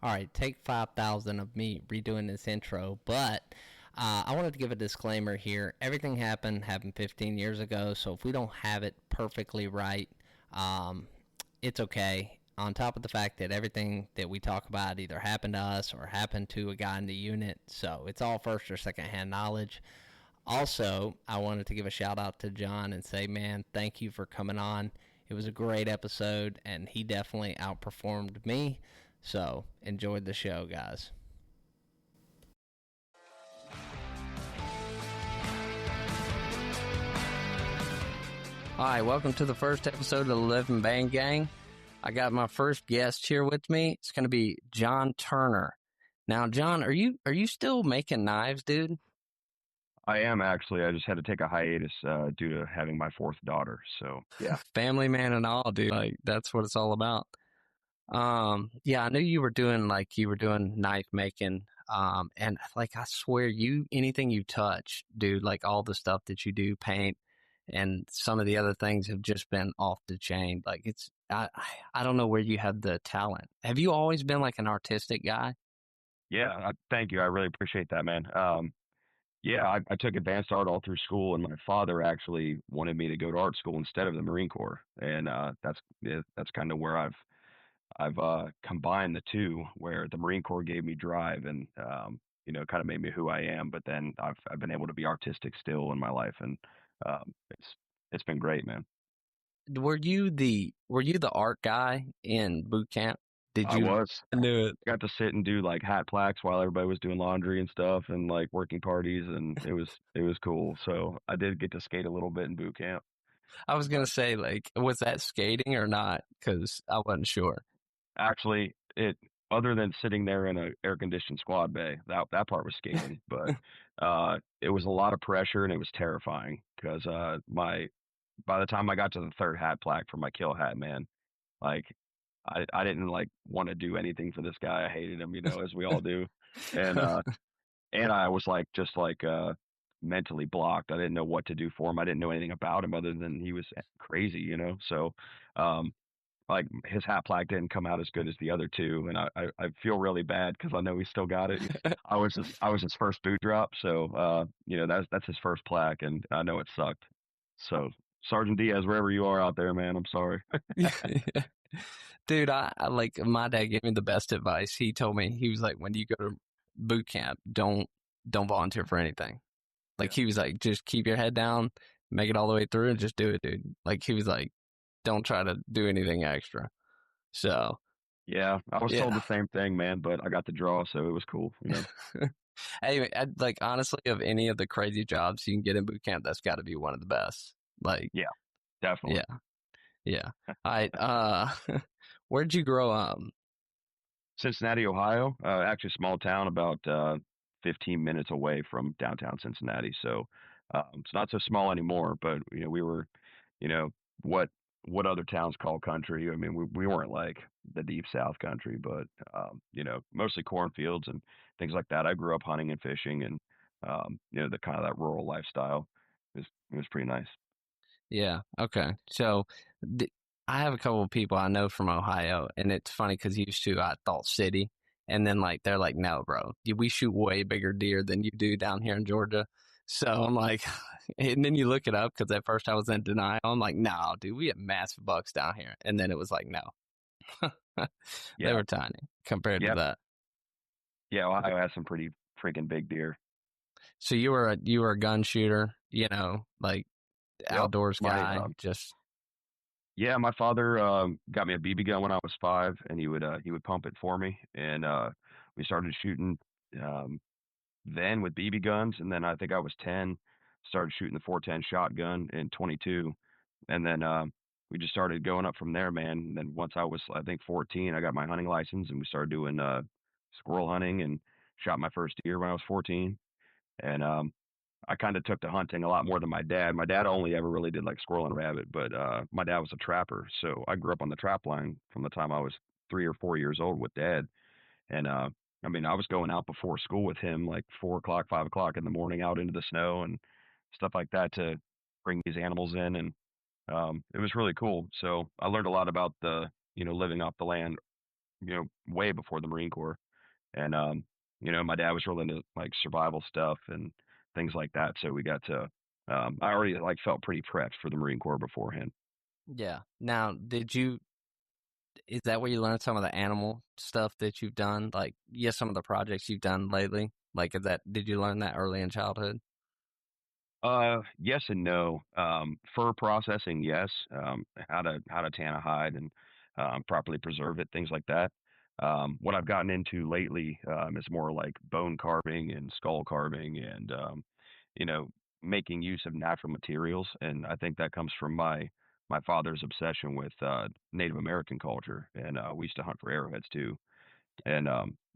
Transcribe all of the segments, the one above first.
All right, take 5,000 of me redoing this intro, but I wanted to give a disclaimer here. Everything happened 15 years ago, so if we don't have it perfectly right, um, it's okay. On top of the fact that everything that we talk about either happened to us or happened to a guy in the unit, so it's all first or second hand knowledge. Also, I wanted to give a shout out to Jon and say, man, thank you for coming on. It was a great episode, and he definitely outperformed me. So, enjoyed the show, guys. All right, welcome to the first episode of the Living Bang Gang. I got my first guest here with me. It's going to be Jon Turner. Now, Jon, are you still making knives, dude? I am actually. I just had to take a hiatus due to having my fourth daughter. So yeah, family man and all, dude. Like that's what it's all about. Yeah, I knew you were doing knife making. And like I swear, anything you touch, dude, like all the stuff that you do, paint, and some of the other things have just been off the chain. Like I don't know where you have the talent. Have you always been like an artistic guy? Yeah. Thank you. I really appreciate that, man. Yeah, I took advanced art all through school, and my father actually wanted me to go to art school instead of the Marine Corps, and that's kind of where I've combined the two, where the Marine Corps gave me drive and kind of made me who I am, but then I've been able to be artistic still in my life, and it's been great, man. Were you the art guy in boot camp? Did I you was. do it? I got to sit and do like hat plaques while everybody was doing laundry and stuff and like working parties, and it was cool. So I did get to skate a little bit in boot camp. I was gonna But say, like, was that skating or not? Because I wasn't sure. actually, it other than sitting there in a air conditioned squad bay, that part was skating. But it was a lot of pressure and it was terrifying because my by the time I got to the third hat plaque for my kill hat, man, like I didn't like want to do anything for this guy. I hated him, as we all do. And and I was like just like mentally blocked. I didn't know what to do for him. I didn't know anything about him other than he was crazy. So um like his hat plaque didn't come out as good as the other two, and I feel really bad because I know he still got it. I was his first boot drop, so that's his first plaque, and I know it sucked. So Sergeant Diaz, wherever you are out there, man, I'm sorry. Dude, I like my dad gave me the best advice. He told me, he was like, when you go to boot camp, don't volunteer for anything. Like Yeah. he was like, just keep your head down, make it all the way through, and just do it, dude. Like he was like, don't try to do anything extra. So Yeah, I was told yeah. the same thing, man, but I got the draw, so it was cool. Anyway, like honestly, of any of the crazy jobs you can get in boot camp, that's got to be one of the best. Like, Yeah, definitely. yeah, yeah. I where'd you grow up? Cincinnati, Ohio, actually a small town about 15 minutes away from downtown Cincinnati. So it's not so small anymore, but we were, you know, what what other towns call country. I mean, we weren't like the deep South country, but mostly cornfields and things like that. I grew up hunting and fishing, and the kind of that rural lifestyle. It was pretty nice. Yeah. Okay. So th- I have a couple of people I know from Ohio, and it's funny because used to I thought city, and then like they're like, no, bro, we shoot way bigger deer than you do down here in Georgia. So I'm like, and then you look it up because at first I was in denial. I'm like, no, dude, we have massive bucks down here, and then it was like, no, they Yeah, were tiny compared to yeah, that. yeah. Ohio has some pretty freaking big deer. So you were a gun shooter, like Yep. outdoors My guy, just Yeah, my father got me a BB gun when I was 5, and he would pump it for me, and we started shooting um, then with BB guns, and then I think I was 10, started shooting the 410 shotgun in 22, and then we just started going up from there, man. And then once I was I think 14, I got my hunting license, and we started doing squirrel hunting, and shot my first deer when I was 14, and I kind of took to hunting a lot more than my dad. My dad only ever really did like squirrel and rabbit, but my dad was a trapper, so I grew up on the trap line from the time I was 3 or 4 years old with dad. And I mean, I was going out before school with him, like 4 o'clock, 5 o'clock in the morning, out into the snow and stuff like that to bring these animals in, and it was really cool. So I learned a lot about the living off the land way before the Marine Corps. And my dad was really into like survival stuff and things like that. So we got to I already like felt pretty prepped for the Marine Corps beforehand. Yeah. Now, is that where you learned some of the animal stuff that you've done? Like, yes, some of the projects you've done lately? Like, did you learn that early in childhood? Yes and no. Fur processing, yes. How to tan a hide and properly preserve it, things like that. What I've gotten into lately is more like bone carving and skull carving and you know, making use of natural materials. And I think that comes from my father's obsession with Native American culture. And we used to hunt for arrowheads too. And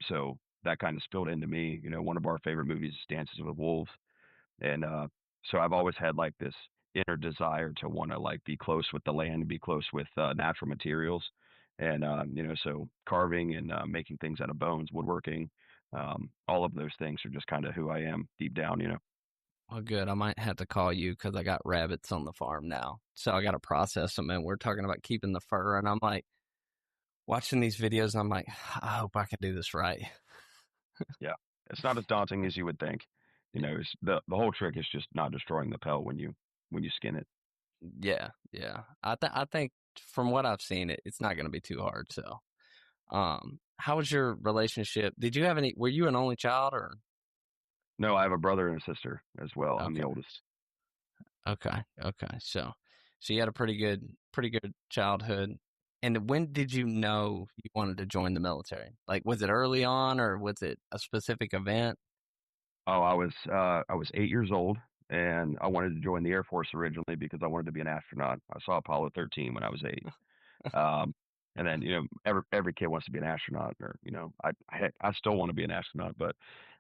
so that kind of spilled into me. One of our favorite movies is Dances with Wolves. And so I've always had like this inner desire to want to like be close with the land, be close with natural materials. And so carving and making things out of bones, woodworking, all of those things are just kind of who I am deep down. Oh, good. I might have to call you because I got rabbits on the farm now. So I got to process them, and we're talking about keeping the fur. And I'm like, watching these videos, and I'm like, I hope I can do this right. Yeah, it's not as daunting as you would think. It's, the whole trick is just not destroying the pelt when you skin it. Yeah, yeah. I think from what I've seen, it's not going to be too hard. So, how was your relationship? Did you have any? Were you an only child or? No, I have a brother and a sister as well. I'm the Okay, oldest. okay. So you had a pretty good childhood. And when did you know you wanted to join the military? Like, was it early on, or was it a specific event? Oh, I was 8 years old, and I wanted to join the Air Force originally because I wanted to be an astronaut. I saw Apollo 13 when I was 8. Um, and then every kid wants to be an astronaut, or I still want to be an astronaut, but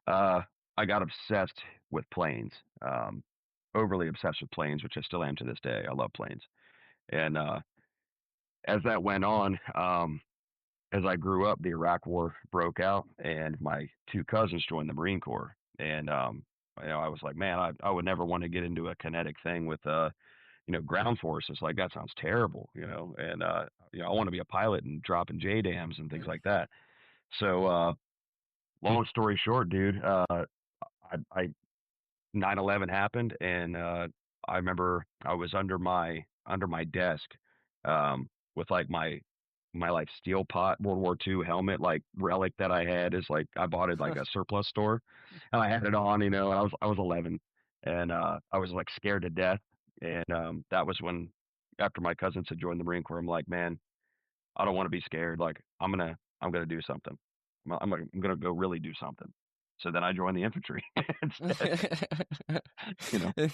uh, I got obsessed with planes, overly obsessed with planes, which I still am to this day. I love planes, and as that went on, as I grew up, the Iraq War broke out, and my two cousins joined the Marine Corps. And I was like, man, I would never want to get into a kinetic thing with ground forces. Like that sounds terrible, And I want to be a pilot and dropping J dams and things like that. So long story short, dude, I 9/11 happened, and I remember I was under my desk, with like my like steel pot World War II helmet like relic that I had is like I bought it like a surplus store, and I had it on, and I was 11, and I was like scared to death, and that was when after my cousins had joined the Marine Corps, I'm like, man, I don't want to be scared. Like I'm gonna do something. I'm gonna go really do something. So then I joined the infantry instead. You know.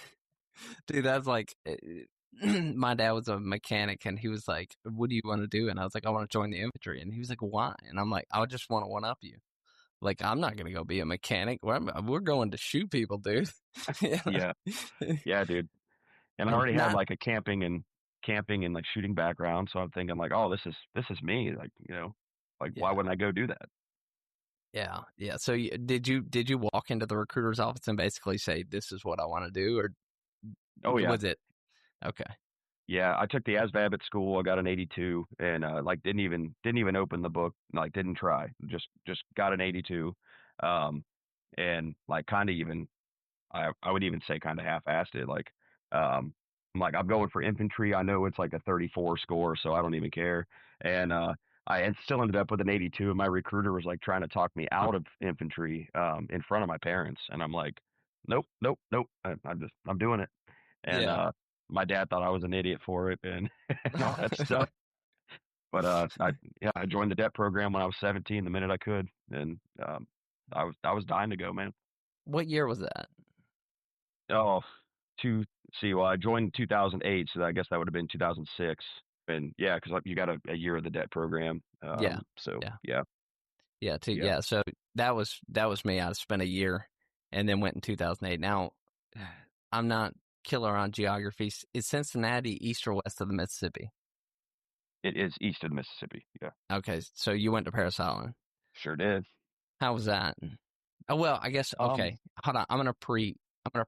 Dude, that's like my dad was a mechanic and he was like, "What do you want to do?" And I was like, "I want to join the infantry." And he was like, "Why?" And I'm like, "I just want to one up you. Like, I'm not gonna go be a mechanic. We're going to shoot people, dude." You Yeah, know? yeah, dude. And I already had Not, like a camping and like shooting background, so I'm thinking like, oh, this is me. Like why yeah, wouldn't I go do that? yeah, yeah. So, did you walk into the recruiter's office and basically say, "This is what I want to do," or Oh yeah, was it okay? yeah. I took the ASVAB at school. I got an 82, and like didn't even open the book. Like didn't try. Just got an 82, um, and like kind of even I would even say kind of half-assed it. Like, I'm like, I'm going for infantry. I know it's like a 34 score, so I don't even care. And still ended up with an 82, and my recruiter was like trying to talk me out of infantry in front of my parents, and I'm like, nope, nope, nope. I'm doing it. And Yeah. my dad thought I was an idiot for it, and and all that stuff. But I joined the debt program when I was 17, the minute I could, and I was dying to go, man. What year was that? Oh, two. See, well, I joined in 2008, so I guess that would have been 2006. And yeah, because like you got a year of the debt program. Yeah. So Yeah. yeah, Yeah, yeah. so that was me. I spent a year and then went in 2008. Now, I'm not killer on geography. Is Cincinnati east or west of the Mississippi? It is east of the Mississippi. Yeah, Okay, so you went to Paris Island. sure did. How was that? Oh, well, I guess Um, okay. Hold on. I'm gonna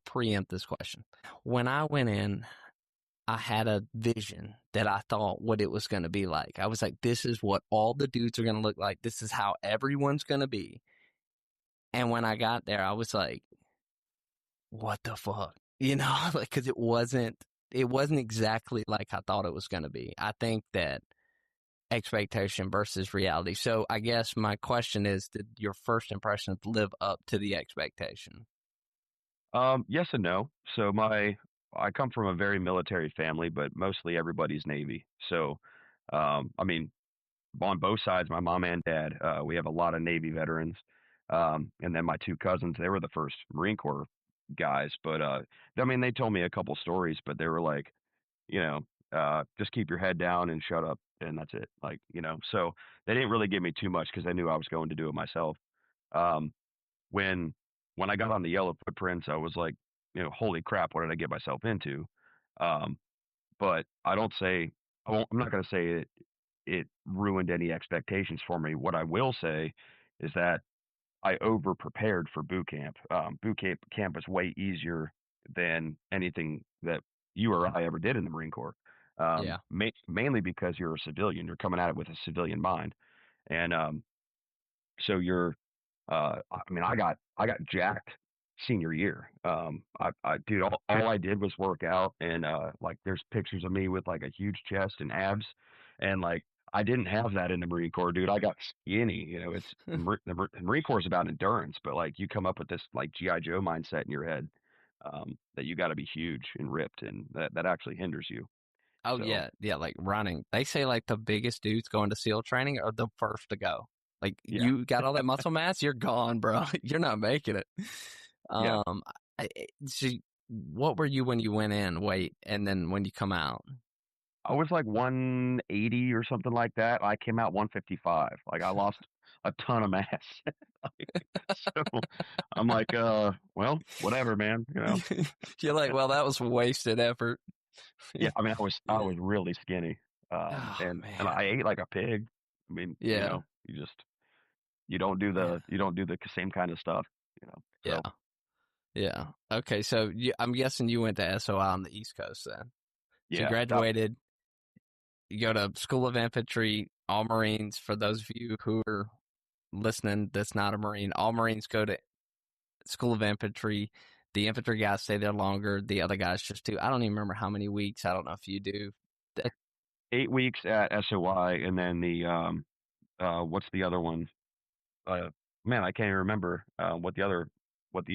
preempt this question. When I went in, I had a vision that I thought what it was going to be like. I was like, this is what all the dudes are going to look like. This is how everyone's going to be. And when I got there, I was like, what the fuck? You know, like, cause it wasn't exactly like I thought it was going to be. I think that expectation versus reality. So I guess my question is, did your first impressions live up to the expectation? Yes and no. I come from a very military family, but mostly everybody's Navy. So, I mean, on both sides, my mom and dad, we have a lot of Navy veterans. And then my two cousins, they were the first Marine Corps guys. But I mean, they told me a couple stories, but they were like, you know, just keep your head down and shut up, and that's it. Like, so they didn't really give me too much because they knew I was going to do it myself. Um, when when I got on the yellow footprints, I was like, holy crap, what did I get myself into? Um, but I'm not going to say it ruined any expectations for me. What I will say is that I over prepared for boot camp. Boot camp was way easier than anything that you or I ever did in the Marine Corps. Yeah. Mainly because you're a civilian, you're coming at it with a civilian mind, and so you're I mean, I got jacked senior year. Dude, all I did was work out, and like, there's pictures of me with like a huge chest and abs, and like, I didn't have that in the Marine Corps, dude. I got skinny. It's the Marine Corps is about endurance, but like, you come up with this like GI Joe mindset in your head, that you got to be huge and ripped, and that actually hinders you. Oh So yeah, yeah, like running. They say like the biggest dudes going to SEAL training are the first to go. Like yeah, you got all that muscle mass, you're gone, bro. You're not making it. yeah. Um, so what were you when you went in? Weight, and then when you come out? I was like 180 or something like that. I came out 155. Like, I lost a ton of mass. So I'm like, well, whatever, man. You're like, well, that was wasted effort. Yeah. I mean, I was really skinny, Oh and man, I ate like a pig. I mean, yeah, you just you don't do man, the same kind of stuff. yeah, So yeah. Okay, so I'm guessing you went to SOI on the East Coast then. So you yeah, graduated. You go to School of Infantry, all Marines. For those of you who are listening, that's not a Marine. All Marines go to School of Infantry. The infantry guys stay there longer. The other guys just do. I don't even remember how many weeks. I don't know if you do. 8 weeks at SOI, and then the what's the other one? Man, I can't even remember what the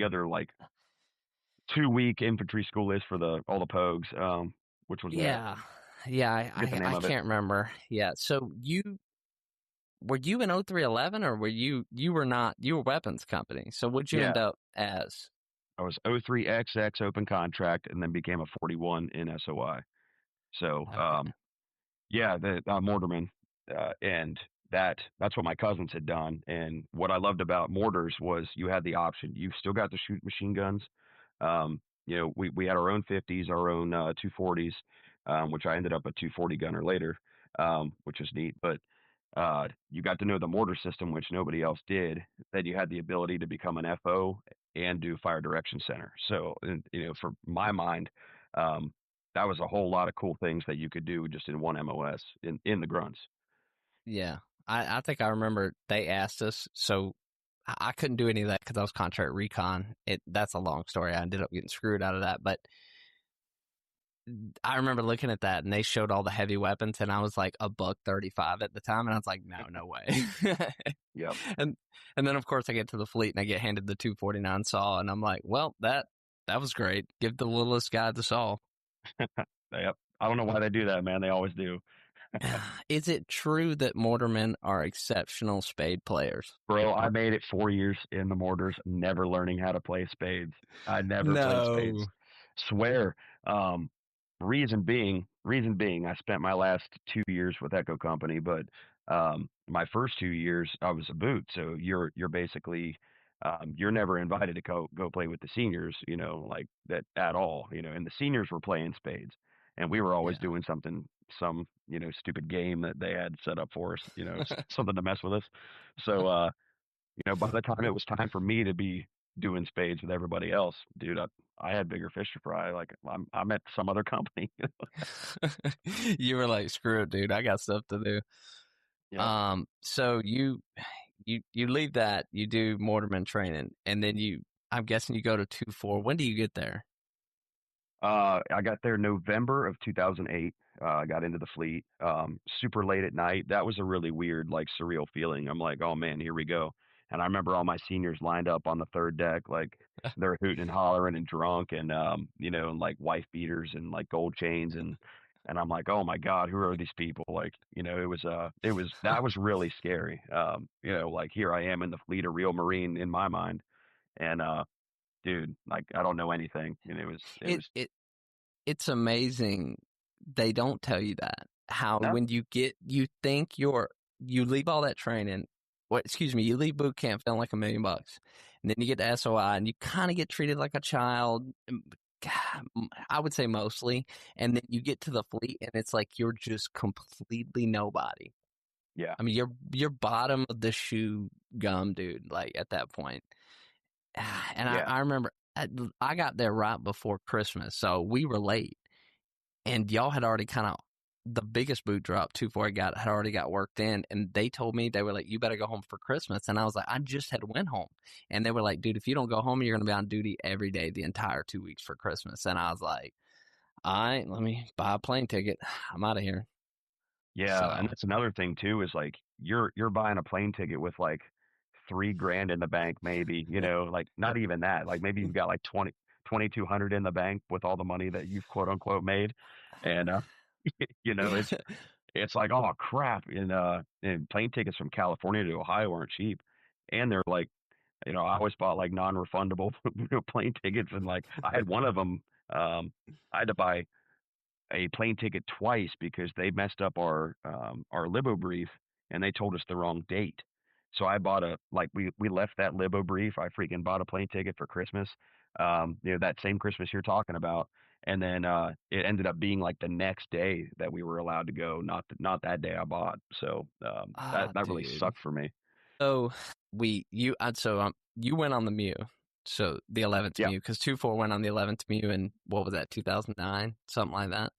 other like 2 week infantry school is for the all the pogues. Which was that? Yeah, yeah. Forget the name I of it. can't remember. Yeah. So you in 0311, or you were not, you were weapons company. So what'd you Yeah, end up as? I was 03XX open contract, and then became a 41 in SOI. So, Okay. yeah, the mortarman, and that's what my cousins had done. And what I loved about mortars was you had the option. You still got to shoot machine guns. We had our own 50s, our own 240s, which I ended up a 240 gunner later, which was neat. But you got to know the mortar system, which nobody else did. Then you had the ability to become an FO and do fire direction center. So, and, for my mind, um, that was a whole lot of cool things that you could do just in one MOS in the grunts. Yeah. I think I remember they asked us. So I couldn't do any of that because I was contract recon. That's a long story. I ended up getting screwed out of that. But I remember looking at that and they showed all the heavy weapons, and I was like a buck 35 at the time, and I was like, no, no way. Yep. and and then of course I get to the fleet and I get handed the 249 saw, and I'm like, well, that was great. Give the littlest guy the saw. Yep. I don't know why they do that, man. They always do. Is it true that mortarmen are exceptional spade players? Bro, I made it 4 years in the mortars, never learning how to play spades. I never played spades. No. Swear. Um, reason being, I spent my last 2 years with Echo Company, but my first 2 years I was a boot. So you're basically you're never invited to go play with the seniors, like that at all, and the seniors were playing spades, and we were always Yeah. doing some stupid game that they had set up for us, something to mess with us. So by the time it was time for me to be doing spades with everybody else, dude. I had bigger fish to fry. Like I'm at some other company. You were like, screw it, dude. I got stuff to do. Yep. So you leave that, you do mortarman training, and then I'm guessing you go to 2-4. When do you get there? I got there November of 2008. I got into the fleet, super late at night. That was a really weird, like surreal feeling. I'm like, oh man, here we go. And I remember all my seniors lined up on the third deck, like they're hooting and hollering and drunk and, and like wife beaters and like gold chains. And I'm like, oh my God, who are these people? Like, that was really scary. Like here I am in the fleet, a real Marine in my mind. And, dude, like I don't know anything. And it It was, it it's amazing they don't tell you that. How no. when you think you leave all that training, excuse me, you leave boot camp feeling like $1,000,000, and then you get to SOI and you kind of get treated like a child. I would say mostly, and then you get to the fleet and it's like you're just completely nobody. Yeah. I mean, you're bottom of the shoe gum, dude. Like at that point, and Yeah. I remember I got there right before Christmas, so we were late, and y'all had already kind of the biggest boot drop 2-4 got had already got worked in, and they told me they were like, "You better go home for Christmas," and I was like, "I just had went home," and they were like, "Dude, if you don't go home, you're gonna be on duty every day the entire 2 weeks for Christmas," and I was like, "All right, let me buy a plane ticket. I'm out of here." Yeah, and So that's another thing too is like you're buying a plane ticket with like 3 grand in the bank maybe, like not even that. Like maybe you've got like 2,200 in the bank with all the money that you've quote unquote made. And you know, it's it's like, oh crap. And plane tickets from California to Ohio aren't cheap. And they're like, I always bought like non-refundable plane tickets and like I had one of them I had to buy a plane ticket twice because they messed up our libo brief and they told us the wrong date. So I bought we left that libo brief. I freaking bought a plane ticket for Christmas. That same Christmas you're talking about. And then it ended up being like the next day that we were allowed to go, not that day I bought. So that really dude. sucked for me. So you went on the Mew, so the 11th Yeah. Mew, because 2-4 went on the 11th Mew in what was that, 2009, something like that.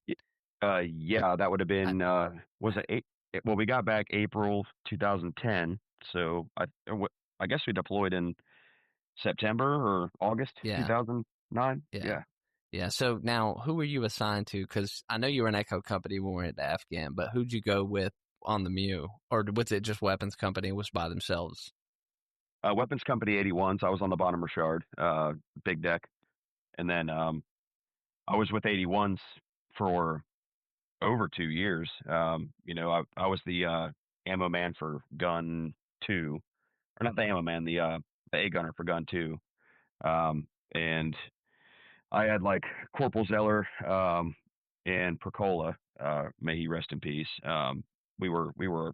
Yeah, that would have I, been was it eight? Well, we got back April 2010, so I guess we deployed in September or August yeah, 2009. yeah, Yeah. yeah. So now, who were you assigned to? Because I know you were an Echo Company when we were at the Afghan, but who'd you go with on the Mew, or was it just Weapons Company was by themselves? Weapons Company 81, so I was on the bottom Richard, big deck, and then I was with 81s for over 2 years. I was the ammo man for gun two, or not the ammo man, the A gunner for gun two. And I had like Corporal Zeller and Percola, may he rest in peace. We were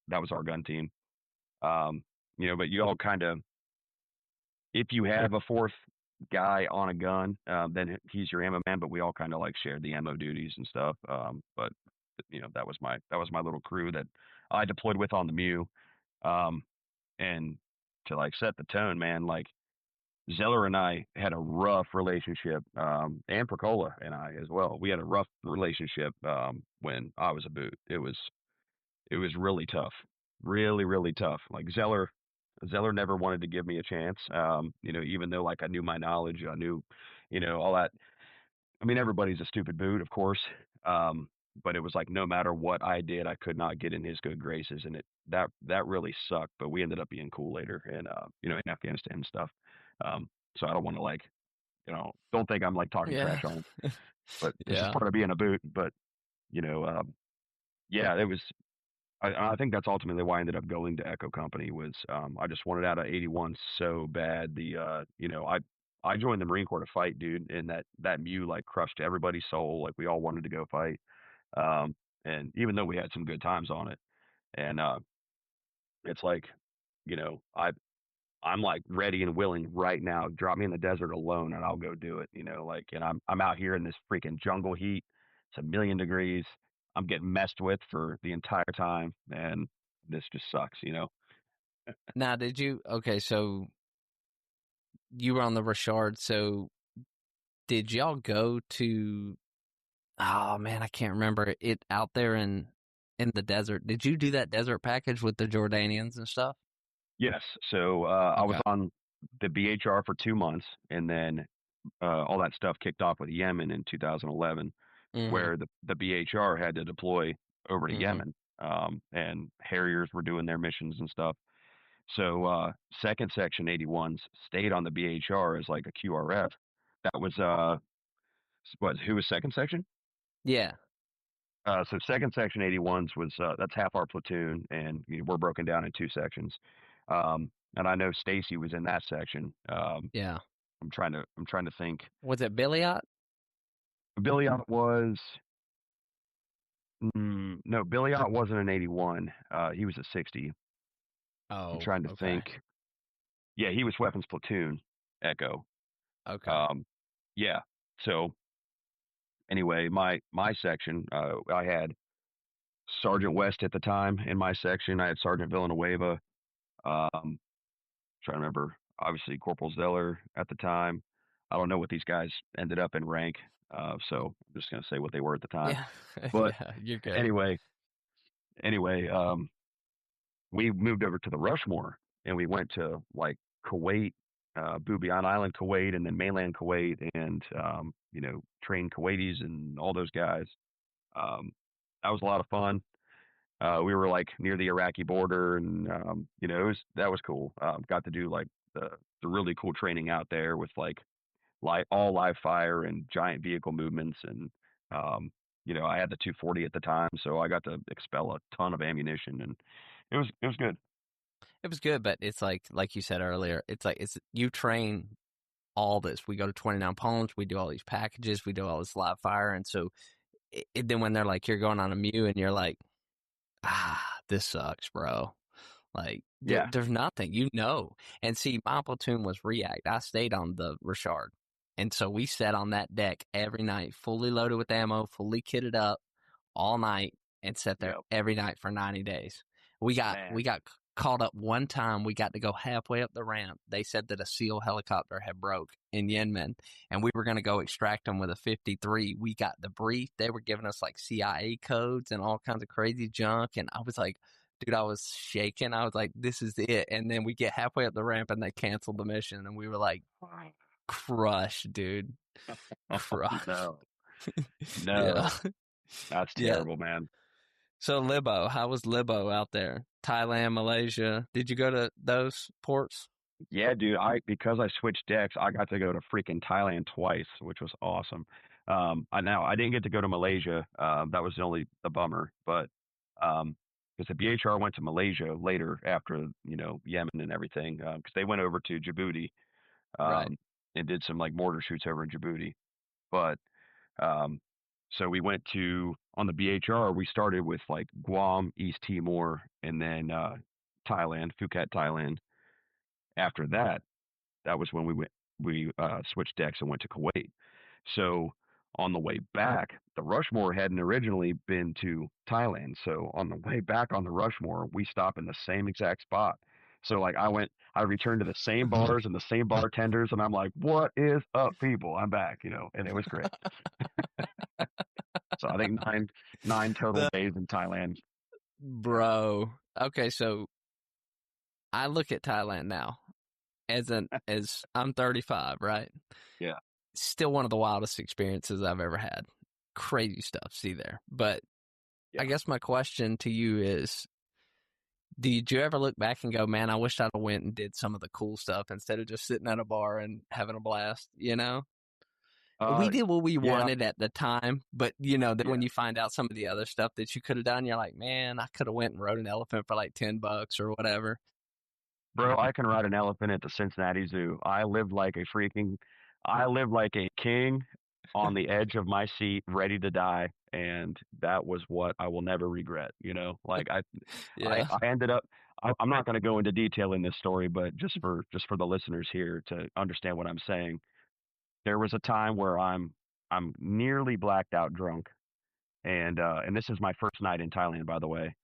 that was our gun team. Um, but you all kind of, if you have a fourth guy on a gun, then he's your ammo man. But we all kind of like shared the ammo duties and stuff. But that was my little crew that I deployed with on the Mew. Um, and to like set the tone, man, like Zeller and I had a rough relationship, and Percola and I as well. We had a rough relationship when I was a boot. It was really tough, really really tough. Like Zeller never wanted to give me a chance. Even though like I knew my knowledge, I knew, all that. I mean, everybody's a stupid boot, of course. Um, but it was like no matter what I did, I could not get in his good graces, and that really sucked. But we ended up being cool later, and in Afghanistan and stuff. So I don't want to like, don't think I'm like talking trash Yeah, on him, but it's just yeah. part of being a boot. But you know, yeah, it was. I think that's ultimately why I ended up going to Echo Company was I just wanted out of 81 so bad. I joined the Marine Corps to fight, dude, and that Mew like crushed everybody's soul. Like we all wanted to go fight. Um, and even though we had some good times on it, and it's like, I'm like ready and willing right now. Drop me in the desert alone and I'll go do it. And I'm out here in this freaking jungle heat. It's 1,000,000 degrees. I'm getting messed with for the entire time, and this just sucks. Now, did you? Okay, so you were on the Richard, so did y'all go to? Oh man, I can't remember it out there in the desert. Did you do that desert package with the Jordanians and stuff? Yes. So I was Okay. on the BHR for 2 months, and then all that stuff kicked off with Yemen in 2011, Mm-hmm. where the BHR had to deploy over to Mm-hmm. Yemen, and Harriers were doing their missions and stuff. So second section 81s stayed on the BHR as like a QRF. That was who was second section? Yeah. So second section 81s was that's half our platoon, and we're broken down in two sections. And I know Stacy was in that section. Yeah. I'm trying to think. Was it Billiot? Billy Ott was no, Billy Ott wasn't an 81. He was a 60. I'm Oh, trying to okay. think. Yeah, he was weapons platoon, Echo. Okay. Um, yeah. So anyway, my section, I had Sergeant West at the time in my section. I had Sergeant Villanueva. Trying to remember, obviously Corporal Zeller at the time. I don't know what these guys ended up in rank, so I'm just gonna say what they were at the time. Yeah. But Yeah, you're good. anyway, anyway, we moved over to the Rushmore, and we went to like Kuwait, Bubiyan Island, Kuwait, and then mainland Kuwait, and trained Kuwaitis and all those guys. Um, that was a lot of fun. We were like near the Iraqi border, and that was cool. Got to do like the really cool training out there with like all live fire and giant vehicle movements, and I had the 240 at the time, so I got to expel a ton of ammunition, and it was good. It was good, but it's like you said earlier, it's like it's you train all this. We go to 29 Palms, we do all these packages, we do all this live fire, and so then when they're like you're going on a Mew and you're like, this sucks, bro. Like Yeah, there's nothing, And see, my platoon was React. I stayed on the Richard, and so we sat on that deck every night, fully loaded with ammo, fully kitted up, all night, and sat there yep, every night for 90 days. We got man, we got caught up one time. We got to go halfway up the ramp. They said that a SEAL helicopter had broke in Yemen, and we were going to go extract them with a 53. We got the brief. They were giving us like CIA codes and all kinds of crazy junk, and I was like, dude, I was shaking. I was like, this is it. And then we get halfway up the ramp and they canceled the mission. And we were like, crushed, dude. oh Crushed. no, Yeah. no, that's Yeah. terrible, man. So Libo, how was Libo out there? Thailand, Malaysia. Did you go to those ports? Yeah, dude, because I switched decks, I got to go to freaking Thailand twice, which was awesome. I didn't get to go to Malaysia. That was the bummer, but because the BHR went to Malaysia later after Yemen and everything, because they went over to Djibouti, Right. um, and did some like mortar shoots over in Djibouti. But um, so we went to on the BHR. We started with like Guam, East Timor, and then Thailand, Phuket, Thailand. After that, that was when we switched decks and went to Kuwait. So on the way back, the Rushmore hadn't originally been to Thailand. So on the way back on the Rushmore, we stopped in the same exact spot. So like I returned to the same bars and the same bartenders, and I'm like, "What is up, people? I'm back," and it was great. So I think nine total The days in Thailand. bro. Okay, so I look at Thailand now as I'm 35, right? Yeah, Still one of the wildest experiences I've ever had. Crazy stuff, see there. But I yeah. guess my question to you is, did you ever look back and go, man, I wish I'd have went and did some of the cool stuff instead of just sitting at a bar and having a blast, We Uh, did what we yeah, wanted at the time, but then yeah. when you find out some of the other stuff that you could have done, you're like, man, I could have went and rode an elephant for like $10 or whatever. Bro, I can ride an elephant at the Cincinnati Zoo. I lived like a king on the edge of my seat, ready to die, and that was what I will never regret. Like I, Yeah. I ended up. I'm not going to go into detail in this story, but just for the listeners here to understand what I'm saying, there was a time where I'm nearly blacked out drunk, and this is my first night in Thailand, by the way.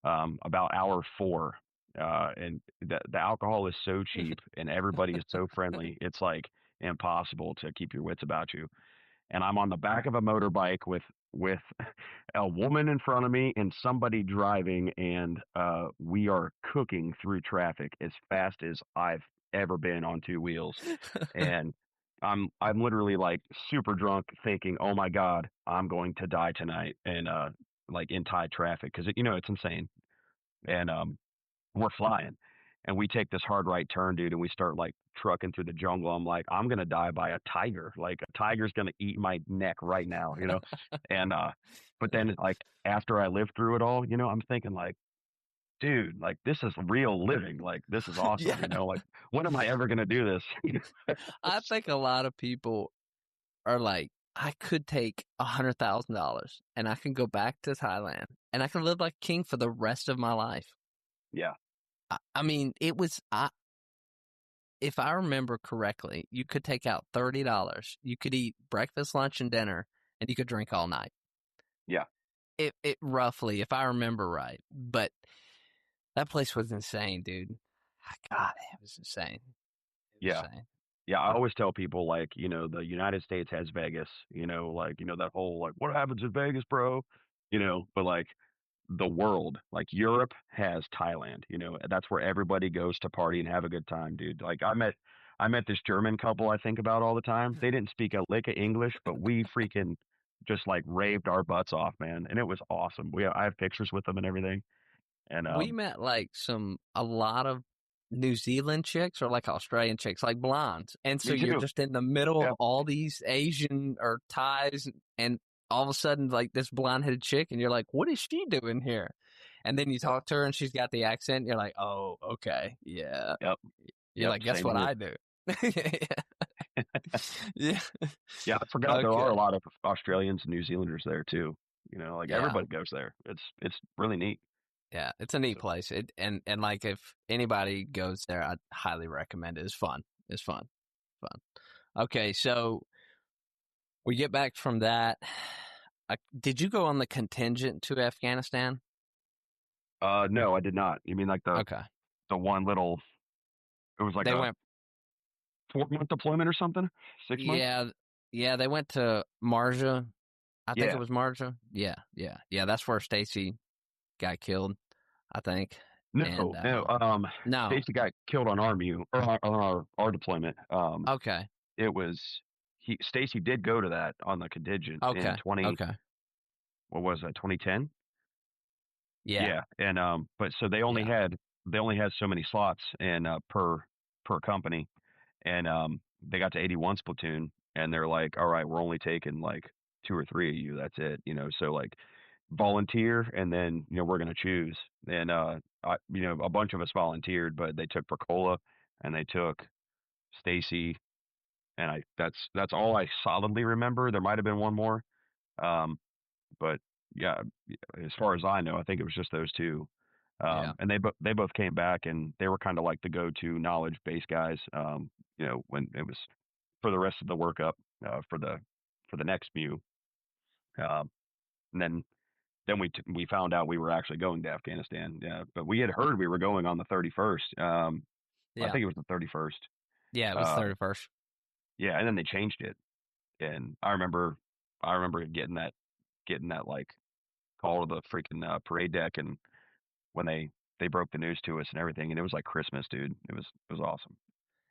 About hour 4. and the alcohol is so cheap and everybody is so friendly. It's like impossible to keep your wits about you. And I'm on the back of a motorbike with a woman in front of me and somebody driving, and we are cooking through traffic as fast as I've ever been on two wheels. And I'm literally like super drunk thinking, "Oh my God, I'm going to die tonight." And like in Thai traffic because it's insane. And we're flying. And we take this hard right turn, dude, and we start like trucking through the jungle. I'm like, I'm gonna die by a tiger. Like a tiger's gonna eat my neck right now, you know? And but then like after I lived through it all, I'm thinking like, dude, like this is real living. Like this is awesome, Yeah. Like when am I ever gonna do this? I think a lot of people are like, I could take $100,000 and I can go back to Thailand and I can live like a king for the rest of my life. Yeah. I mean, if I remember correctly, you could take out $30. You could eat breakfast, lunch, and dinner, and you could drink all night. Yeah. It roughly, if I remember right. But that place was insane, dude. God, it was insane. It was Yeah. insane. Yeah, I always tell people like, the United States has Vegas, like, that whole like what happens in Vegas, bro? But like the world, like Europe has Thailand, that's where everybody goes to party and have a good time, dude. Like I met this German couple I think about all the time. They didn't speak a lick of English, but we freaking just like raved our butts off, man. And it was awesome. I have pictures with them and everything. And We met like a lot of New Zealand chicks or like Australian chicks, like blondes. And so me you're too. just in the middle of Yeah. all these Asian or Thais, and all of a sudden, like this blonde headed chick, and you're like, what is she doing here? And then you Yep. talk to her and she's got the accent, and you're like, oh, okay. Yeah. Yep. You're Yep. like, guess Same what here. I do? Yeah. Yeah, I forgot there are a Okay. lot of Australians and New Zealanders there too. Like Yeah. everybody goes there. It's really neat. Yeah. It's a neat So, place. And like if anybody goes there, I'd highly recommend it. It's fun. It's fun. Fun. Okay. So we get back from that. Did you go on the contingent to Afghanistan? no, I did not. You mean like the Okay. the one little? It was like They a went, 4 month deployment or something. 6 months. yeah, yeah, they went to Marja. I think it Yeah. was Marja. Yeah, yeah, yeah. That's where Stacy got killed, I think. And No, no. no. Stacy got killed on our or on our deployment. Okay. It was Stacy did go to that on the contingent in Okay. 20. Okay. What was that? 2010. Yeah. Yeah, and but so Yeah. they only had so many slots and per company, and they got to 81's platoon, and they're like, all right, we're only taking like two or three of you. That's it, So like volunteer, and then we're gonna choose. And a bunch of us volunteered, but they took Percola, and they took Stacy, and that's all I solidly remember. There might have been one more, um, but yeah, as far as I know, I think it was just those two. Yeah. And they both came back, and they were kind of like the go-to knowledge base guys. When it was for the rest of the workup for the next MEU. And then we found out we were actually going to Afghanistan. But we had heard we were going on the 31st. I Yeah. think it was the 31st. Yeah. It was Uh, 31st. yeah, and then they changed it, and I remember getting that like call to the freaking parade deck, and when they broke the news to us and everything, and it was like Christmas, dude. It was awesome.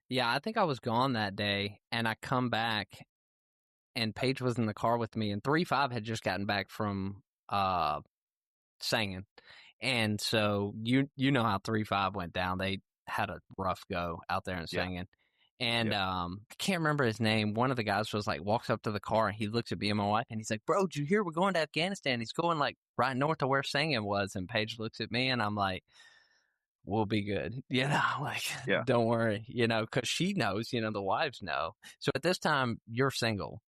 Yeah. I think I was gone that day, and I come back, and Paige was in the car with me, and 3-5 had just gotten back from singing. And so you know how 3-5 went down. They had a rough go out there in Yeah. singing. And Yep. I can't remember his name. One of the guys was like walks up to the car and he looks at me and my wife and he's like, "Bro, did you hear we're going to Afghanistan?" He's going like right north of where singing was. And Paige looks at me and I'm like, "We'll be good." Like Yeah. don't worry, because she knows, the wives know. So at this time, you're single.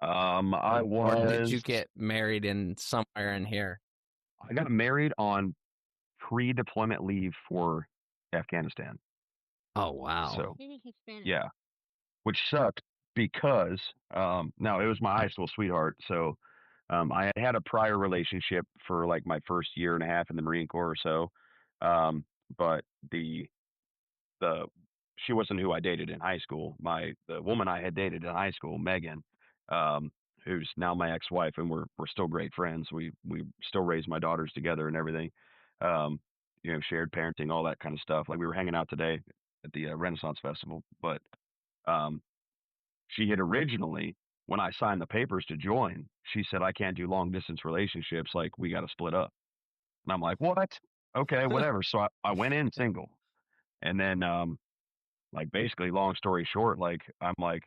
I Or did you was get married in somewhere in here? I got married on pre-deployment leave for Afghanistan. Oh, wow. So yeah, which sucked because no, it was my high school sweetheart. So I had a prior relationship for like my first year and a half in the Marine Corps or so. but the she wasn't who I dated in high school. The woman I had dated in high school, Megan, um, who's now my ex-wife, and we're still great friends. We still raise my daughters together and everything. Um, shared parenting, all that kind of stuff. Like we were hanging out today at the Renaissance Festival, but um, she had originally, when I signed the papers to join, she said I can't do long distance relationships. Like we got to split up. And I'm like, what? Okay, whatever. So I went in single, and then like basically long story short, like I'm like,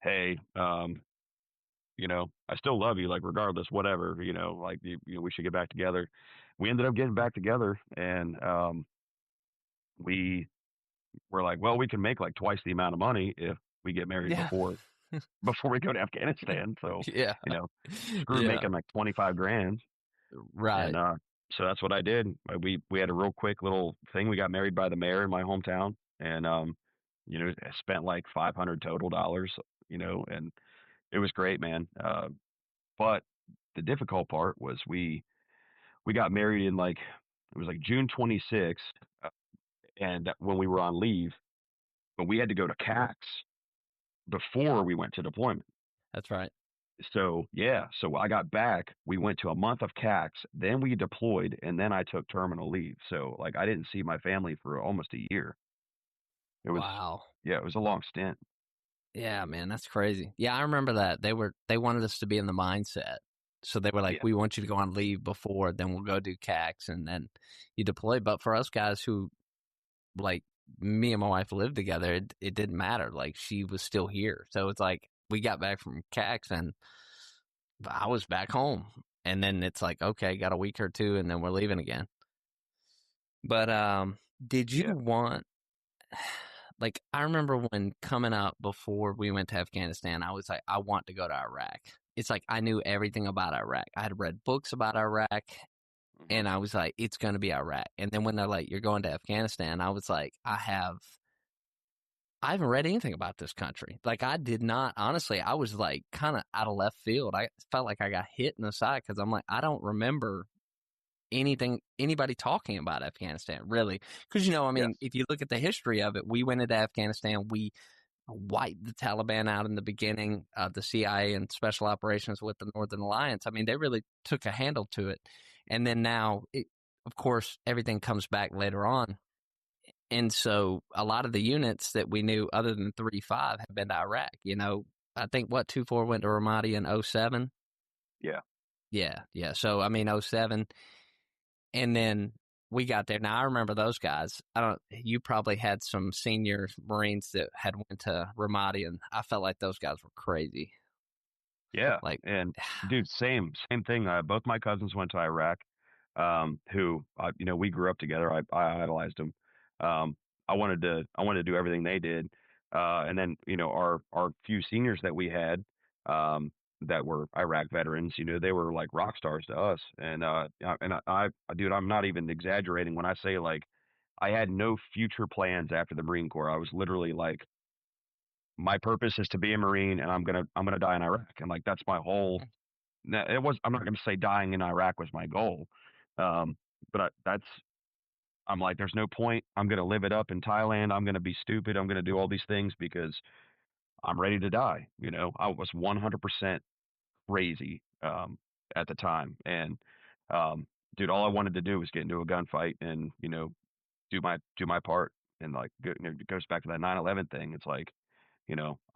hey, I still love you, like regardless, whatever, like we should get back together. We ended up getting back together, and we were like, well, we can make like twice the amount of money if we get married Yeah. before we go to Afghanistan. So, Yeah. you know, screw Yeah. making like 25 grand. And Right. so that's what I did. We had a real quick little thing. We got married by the mayor in my hometown, and I spent like 500 total dollars, and it was great, man. But the difficult part was we got married in like it was like June 26th, and when we were on leave, but we had to go to CAX before we went to deployment. That's right. So yeah, so I got back. We went to a month of CAX, then we deployed, and then I took terminal leave. So like I didn't see my family for almost a year. It was Wow. yeah, it was a long stint. Yeah, man, that's crazy. Yeah, I remember that. They wanted us to be in the mindset. So they were like, Yeah, we want you to go on leave before, then we'll go do CAX and then you deploy. But for us guys who like me and my wife lived together, it didn't matter. Like she was still here. So it's like we got back from CAX and I was back home. And then it's like, okay, got a week or two and then we're leaving again. But did you yeah, want like I remember when coming up before we went to Afghanistan, I was like, I want to go to Iraq. It's like I knew everything about Iraq. I had read books about Iraq hmm and I was like, it's gonna be Iraq. And then when they're like, you're going to Afghanistan, I was like, I haven't read anything about this country. Like I did not honestly, I was like kind of out of left field. I felt like I got hit in the side because I'm like, I don't remember anybody talking about Afghanistan really because I yes, mean if you look at the history of it, we went into Afghanistan, we wiped the Taliban out in the beginning, the CIA and special operations with the Northern Alliance. I mean they really took a handle to it, and then now of course everything comes back later on, and so a lot of the units that we knew other than 3-5 have been to Iraq. I think 2-4 went to Ramadi in '07. yeah, Yeah, so I mean '07. And then we got there. Now I remember those guys. I don't. You probably had some senior Marines that had went to Ramadi, and I felt like those guys were crazy. yeah. Like, And dude, same thing. Both my cousins went to Iraq. Who we grew up together. I idolized them. Um, I wanted to do everything they did. And then our few seniors that we had, that were Iraq veterans, they were like rock stars to us. And dude, I'm not even exaggerating when I say like I had no future plans after the Marine Corps. I was literally like, my purpose is to be a Marine, and I'm gonna die in Iraq, and like that's my whole. It was. I'm not gonna say dying in Iraq was my goal, um, but I'm like, there's no point. I'm gonna live it up in Thailand. I'm gonna be stupid. I'm gonna do all these things because I'm ready to die. I was 100% crazy at the time, and um, dude, all I wanted to do was get into a gunfight and do my part. And like it goes back to that 9/11 thing. It's like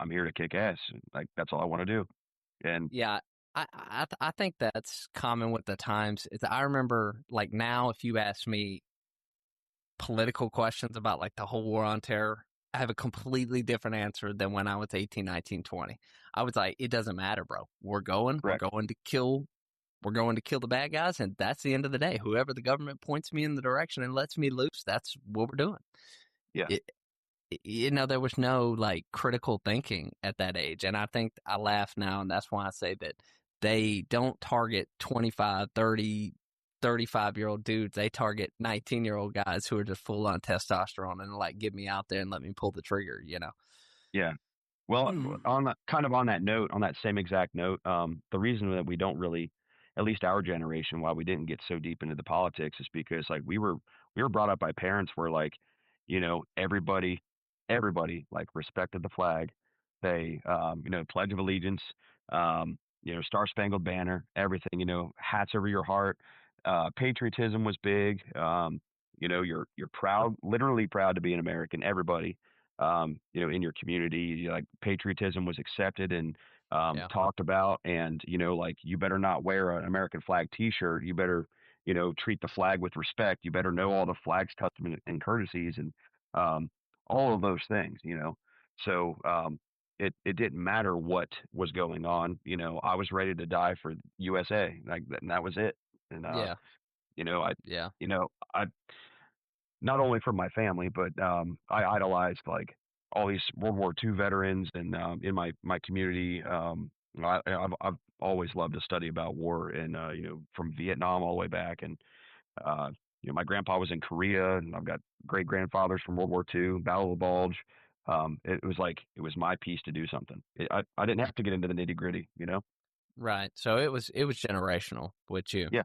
I'm here to kick ass. Like that's all I want to do. And yeah, I think that's common with the times. I remember like now, if you ask me political questions about like the whole war on terror, I have a completely different answer than when I was 18, 19, 20. I was like, it doesn't matter, bro. We're correct. going to kill We're going to kill the bad guys, and that's the end of the day. Whoever the government points me in the direction and lets me loose, that's what we're doing. Yeah. It, there was no like critical thinking at that age. And I think I laugh now, and that's why I say that they don't target 25, 30, 35-year-old dudes. They target 19-year-old guys who are just full on testosterone and like, get me out there and let me pull the trigger. Yeah. Well, on that note, on that same exact note, the reason that we don't really, at least our generation, why we didn't get so deep into the politics is because like we were we were brought up by parents where like, everybody like respected the flag. They, Pledge of Allegiance, Star Spangled Banner, everything, hats over your heart. Patriotism was big. You're proud, literally proud to be an American. Everybody, in your community, like patriotism was accepted and Yeah. talked about. And, like you better not wear an American flag T-shirt. You better, treat the flag with respect. You better know all the flag's customs and courtesies and um, all of those things. So it didn't matter what was going on. I was ready to die for USA, like, and that was it. And Yeah. you know, I, Yeah. I not only from my family, but I idolized like all these World War II veterans, and in my community, I've always loved to study about war, and from Vietnam all the way back, and uh, my grandpa was in Korea, and I've got great grandfathers from World War II, Battle of the Bulge. It was like it was my piece to do something. I didn't have to get into the nitty gritty. Right. So it was generational with you. Yeah,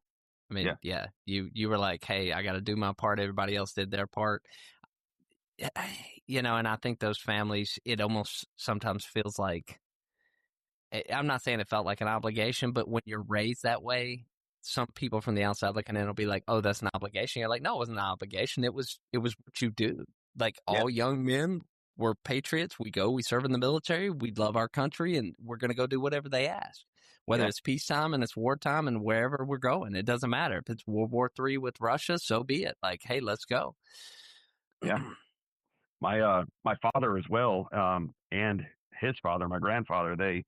I yeah, mean, yeah, you were like, hey, I got to do my part. Everybody else did their part. And I think those families, it almost sometimes feels like, I'm not saying it felt like an obligation, but when you're raised that way, some people from the outside looking in will be like, "Oh, that's an obligation." You're like, "No, it wasn't an obligation. It was what you do." Like yeah, all young men were patriots. We serve in the military. We love our country, and we're going to go do whatever they ask, whether yeah, it's peacetime and it's wartime and wherever we're going. It doesn't matter if it's World War III with Russia. So be it. Like, hey, let's go. yeah. My father as well, and his father, my grandfather, they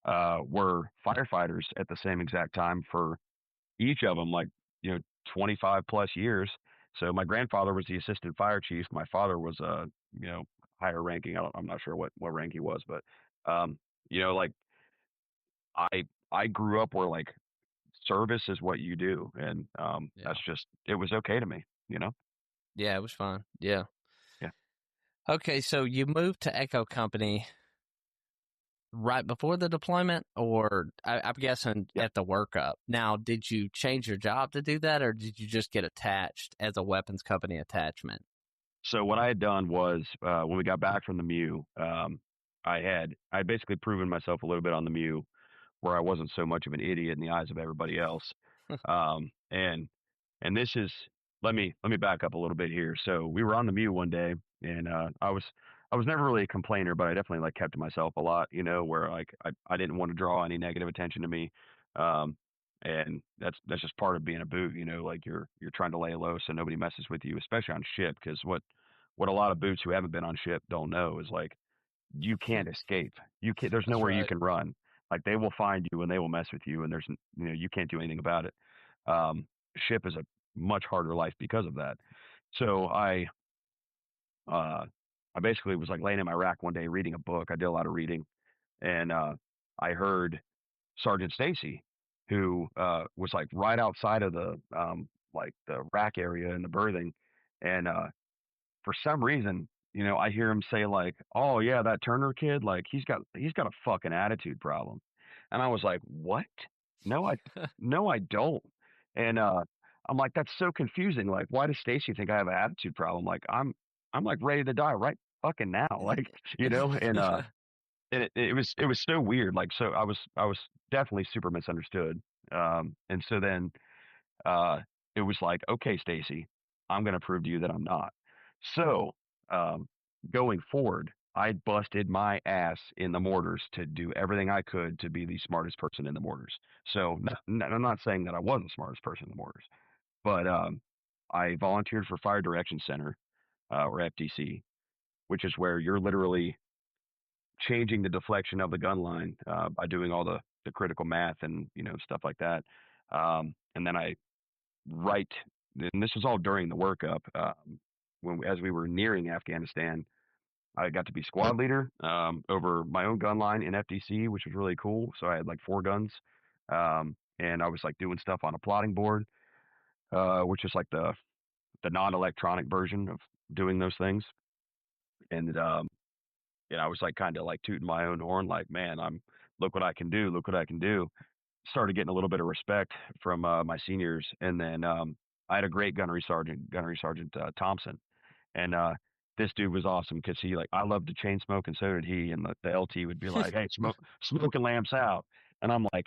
were firefighters at the same exact time for each of them, like, you know, 25 plus years. So my grandfather was the assistant fire chief. My father was higher ranking. I'm not sure what rank he was, but um, like I grew up where like service is what you do, and Yeah, that's just it was okay to me. yeah, it was fun. Yeah. Yeah. Okay, so you moved to Echo Company right before the deployment, or I'm guessing Yeah. at the workup. Now, did you change your job to do that, or did you just get attached as a weapons company attachment? So what I had done was when we got back from the MEU, I basically proven myself a little bit on the MEU where I wasn't so much of an idiot in the eyes of everybody else. And this is let me back up a little bit here. So we were on the MEU one day, and I was never really a complainer, but I definitely like kept to myself a lot, where like I didn't want to draw any negative attention to me. Um, and that's just part of being a boot, like you're trying to lay low so nobody messes with you, especially on ship, because what a lot of boots who haven't been on ship don't know is like you can't escape. You can't. There's That's nowhere you right. can run. Like they will find you and they will mess with you, and you can't do anything about it. Ship is a much harder life because of that. So uh, I basically was like laying in my rack one day reading a book. I did a lot of reading, and I heard Sergeant Stacy, who was like right outside of the rack area in the berthing, and for some reason, I hear him say like, "Oh yeah, that Turner kid, like he's got a fucking attitude problem," and I was like, "What? No, I don't." And I'm like, "That's so confusing. Like, why does Stacy think I have an attitude problem? Like, I'm like ready to die right fucking now, like and it was so weird. Like, so I was definitely super misunderstood. And so then uh, it was like, okay, Stacy, I'm going to prove to you that I'm not. So, um, going forward, I busted my ass in the mortars to do everything I could to be the smartest person in the mortars. So, I'm not saying that I wasn't the smartest person in the mortars, but I volunteered for Fire Direction Center, or FDC, which is where you're literally changing the deflection of the gun line by doing all the critical math and stuff like that. And then right, and this was all during the workup. As we were nearing Afghanistan, I got to be squad leader over my own gun line in FDC, which was really cool. So I had like 4 guns, and I was like doing stuff on a plotting board, which is like the non-electronic version of doing those things. And I was like kind of like tooting my own horn, like, man, look what I can do, look what I can do. Started getting a little bit of respect from my seniors, and then I had a great Gunnery Sergeant Thompson, and this dude was awesome because he like I loved to chain smoke and so did he, and the LT would be like, "Hey, smoking lamps out," and I'm like,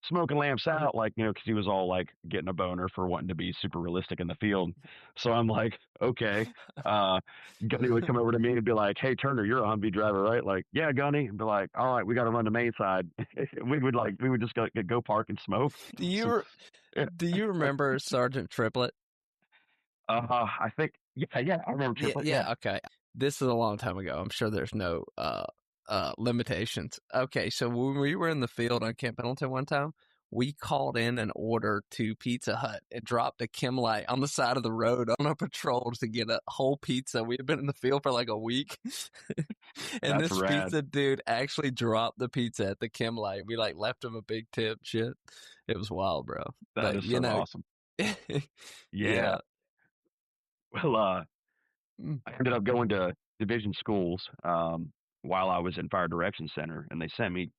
"Smoking lamps out," like because he was all like getting a boner for wanting to be super realistic in the field. So I'm like, okay. Uh, Gunny would come over to me and be like, "Hey, Turner, you're a Humvee driver, right?" Like, "Yeah, Gunny." And be like, "All right, we got to run the main side." We would just go park and smoke. Do you Some, yeah. do you remember Sergeant Triplet? I think yeah, I remember Yeah, Triplet. Yeah, yeah, okay. This is a long time ago. I'm sure there's no limitations. Okay, so when we were in the field on Camp Pendleton one time, we called in an order to Pizza Hut and dropped a Kim Light on the side of the road on our patrols to get a whole pizza. We had been in the field for like a week. And that's this rad. pizza dude actually dropped the pizza at the Kim Light. We like left him a big tip. Shit. It was wild, bro. That But is so awesome. Yeah. yeah. Well, Mm. I ended up going to division schools while I was in Fire Direction Center, and they sent me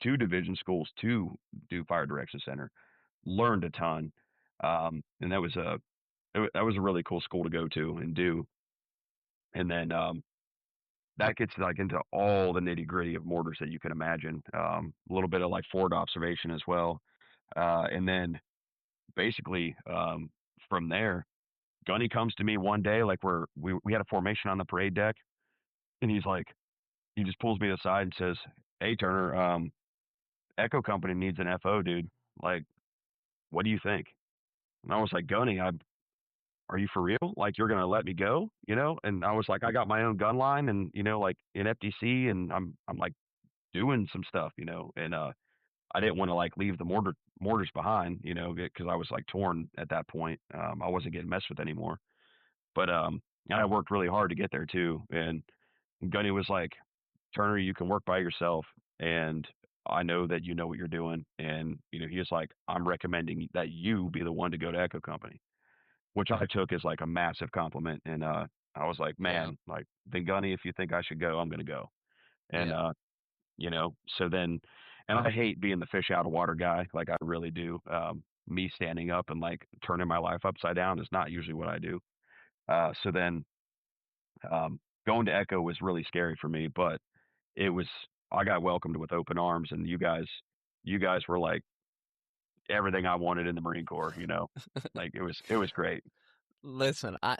to division schools to do Fire Direction Center. Learned a ton, and that was a really cool school to go to and do. And then that gets like into all the nitty gritty of mortars that you can imagine. A little bit of like forward observation as well, and then basically from there, Gunny comes to me one day, like we had a formation on the parade deck, and he just pulls me aside and says, "Hey Turner, Echo Company needs an FO, dude. Like, what do you think?" And I was like, "Gunny, are you for real? Like, you're gonna let me go, you know?" And I was like, "I got my own gun line, and like in FDC, and I'm like doing some stuff, and I didn't want to like leave the mortars behind, because I was like torn at that point. I wasn't getting messed with anymore, but and I worked really hard to get there too. And Gunny was like, "Turner, you can work by yourself, and I know that you know what you're doing." And he was like, "I'm recommending that you be the one to go to Echo Company," which I took as like a massive compliment. And I was like, Yeah. "Man, like, then Gunny, if you think I should go, I'm gonna go." And Yeah. so then, and I hate being the fish out of water guy, like I really do. Me standing up and like turning my life upside down is not usually what I do. So then, going to Echo was really scary for me, but it was I got welcomed with open arms, and you guys were like everything I wanted in the Marine Corps. Like it was great. Listen, I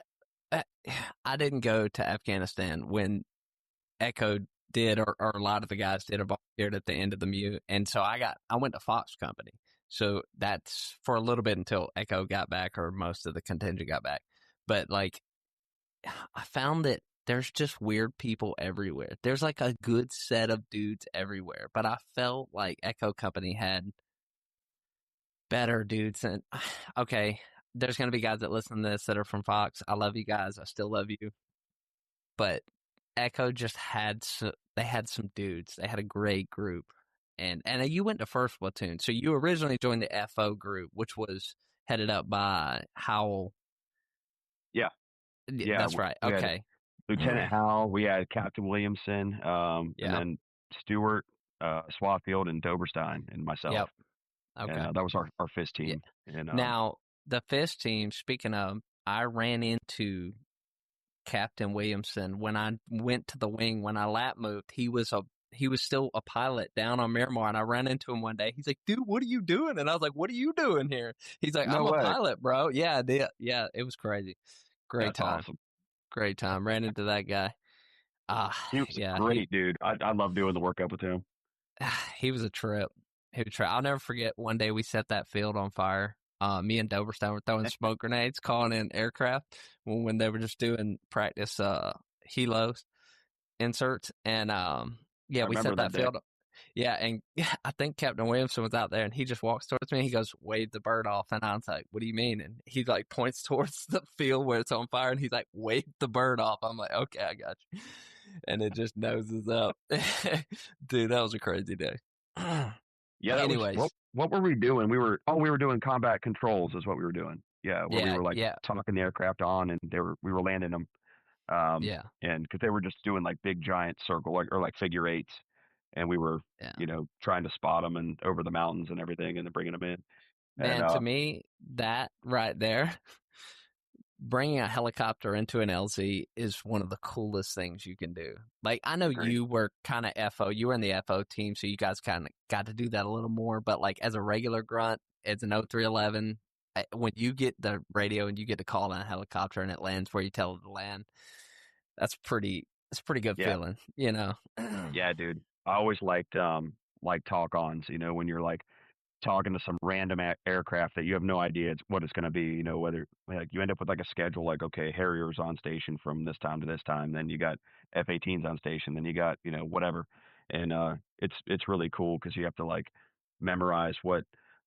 I didn't go to Afghanistan when Echo did, or a lot of the guys did, or volunteered at the end of the MU, and so I went to Fox Company. So that's for a little bit until Echo got back, or most of the contingent got back. But like, I found that there's just weird people everywhere. There's like a good set of dudes everywhere, but I felt like Echo Company had better dudes. And okay, there's gonna be guys that listen to this that are from Fox. I love you guys. I still love you, but Echo just they had some dudes. They had a great group, and you went to first platoon, so you originally joined the FO group, which was headed up by Howell. Yeah, yeah. That's right. We had Okay. Lieutenant Howell, we had Captain Williamson, and Yeah. then Stewart, Swatfield, and Doberstein, and myself. Yep. And Okay. that was our FIST Yeah. team. And Now the FIST team. Speaking of, I ran into Captain Williamson when I went to the wing. When I lap moved, he was still a pilot down on Miramar, and I ran into him one day. He's like, "Dude, what are you doing?" And I was like, "What are you doing here?" He's like, no "I'm a way, pilot, bro." Yeah, I did. Yeah, it was crazy. Great that's time. awesome. Great time. Ran into that guy. Ah, He was a yeah, great dude. I love doing the workup with him. he was a trip. He was a trip. I'll never forget one day we set that field on fire. Me and Doberstein were throwing smoke grenades, calling in aircraft when they were just doing practice helos inserts, and yeah, I we remember set that that day. field. Yeah, and I think Captain Williamson was out there, and he just walks towards me. And he goes, "Wave the bird off," and I was like, "What do you mean?" And he like points towards the field where it's on fire, and he's like, "Wave the bird off." I'm like, "Okay, I got you." And it just noses up, dude. That was a crazy day. Yeah, that was Anyways, what were we doing? We were doing combat controls is what we were doing. Yeah, where we yeah, were like yeah, talking the aircraft on, and we were landing them. yeah, And because they were just doing like big giant circle or like figure eights, and we were yeah. trying to spot them and over the mountains and everything, and then bringing them in. And Man, to me, that right there. bringing a helicopter into an LZ is one of the coolest things you can do. Like, I know Agreed. you were kind of FO, you were in the FO team, so you guys kind of got to do that a little more. But like as a regular grunt, as an 0311, when you get the radio and you get to call on a helicopter and it lands where you tell it to land, it's a pretty good Yeah. feeling, you know. Yeah, dude. I always like talk-ons, when you're like talking to some random aircraft that you have no idea what it's going to be, whether like you end up with like a schedule like, okay, Harriers on station from this time to this time, then you got F-18s on station, then you got, whatever. And it's really cool because you have to like memorize what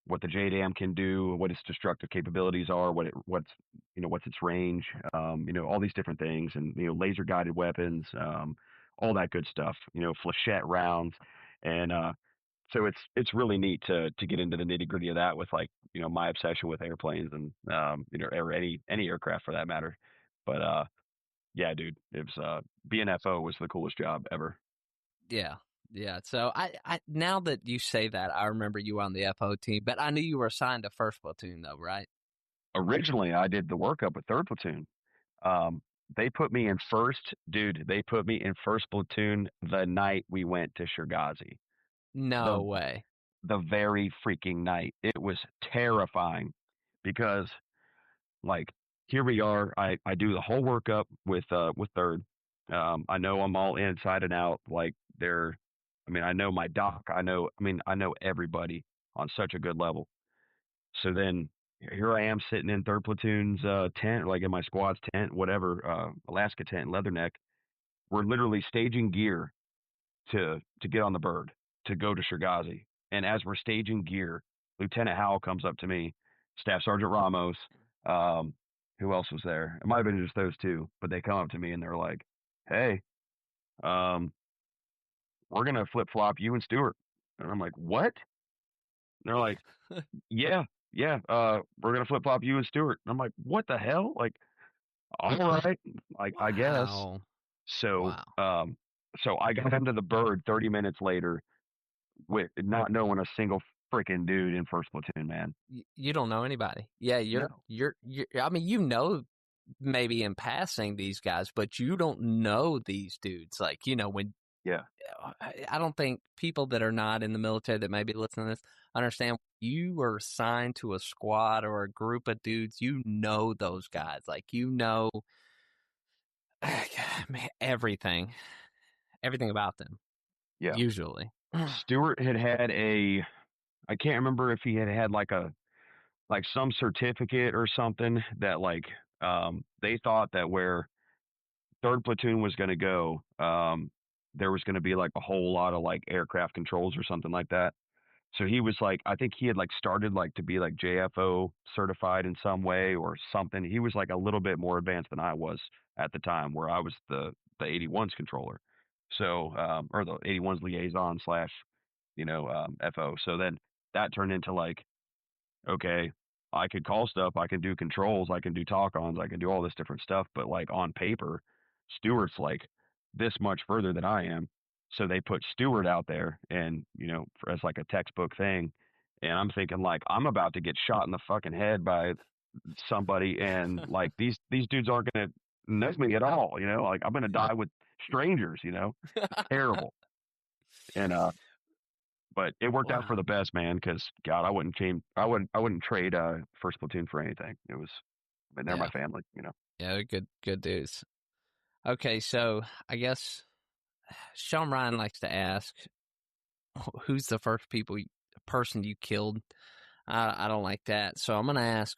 the JDAM can do, what its destructive capabilities are, what's its range, all these different things, and laser guided weapons, all that good stuff, flechette rounds, and so it's really neat to get into the nitty gritty of that with like my obsession with airplanes and or any aircraft for that matter. But yeah, dude, it was being FO was the coolest job ever. Yeah. Yeah. So I now that you say that, I remember you were on the FO team, but I knew you were assigned to first platoon though, right? Originally, I did the workup with third platoon. Um, they put me in first, dude. They put me in first platoon the night we went to Shergazi. No The way. the very freaking night. It was terrifying because like here we are. I do the whole workup with third. I know I'm all inside and out. Like I know my doc. I know everybody on such a good level. So then here I am sitting in third platoon's tent, like in my squad's tent, whatever, Alaska tent, Leatherneck. We're literally staging gear to get on the bird to go to Shergazi. And as we're staging gear, Lieutenant Howell comes up to me, Staff Sergeant Ramos, um, who else was there? It might have been just those two, but they come up to me and they're like, "Hey, um, we're gonna flip flop you and Stewart." And I'm like, "What?" And they're like, "Yeah, yeah, we're gonna flip flop you and Stewart." And I'm like, "What the hell?" Like, all right, like I guess. Wow. So, Wow. so I got into the bird 30 minutes later with not knowing a single freaking dude in first platoon, man. You don't know anybody. Yeah, No. you're I mean, you know maybe in passing these guys, but you don't know these dudes. Like, when Yeah. I don't think people that are not in the military that may be listening to this understand you are assigned to a squad or a group of dudes. You know those guys. Like, man, everything about them, Yeah. usually. Stewart had I can't remember if he had like some certificate or something that like they thought that where third platoon was going to go, there was going to be like a whole lot of like aircraft controls or something like that. So he was like, I think he had like started like to be like JFO certified in some way or something. He was like a little bit more advanced than I was at the time, where I was the 81's controller. So or the 81's liaison slash FO. So then that turned into like, okay, I could call stuff, I can do controls, I can do talk-ons, I can do all this different stuff, but like on paper, Stewart's like this much further than I am. So they put Stewart out there and, as like a textbook thing. And I'm thinking like I'm about to get shot in the fucking head by somebody and like these dudes aren't gonna know me at all, like I'm gonna die with strangers, It's terrible. And but it worked out for Wow. the best, man. Because God, I wouldn't trade first platoon for anything. It was, I mean, they're my Yeah. family. Yeah, they're good dudes. Okay, so I guess Sean Ryan likes to ask, who's the first person you killed? I don't like that. So I'm going to ask,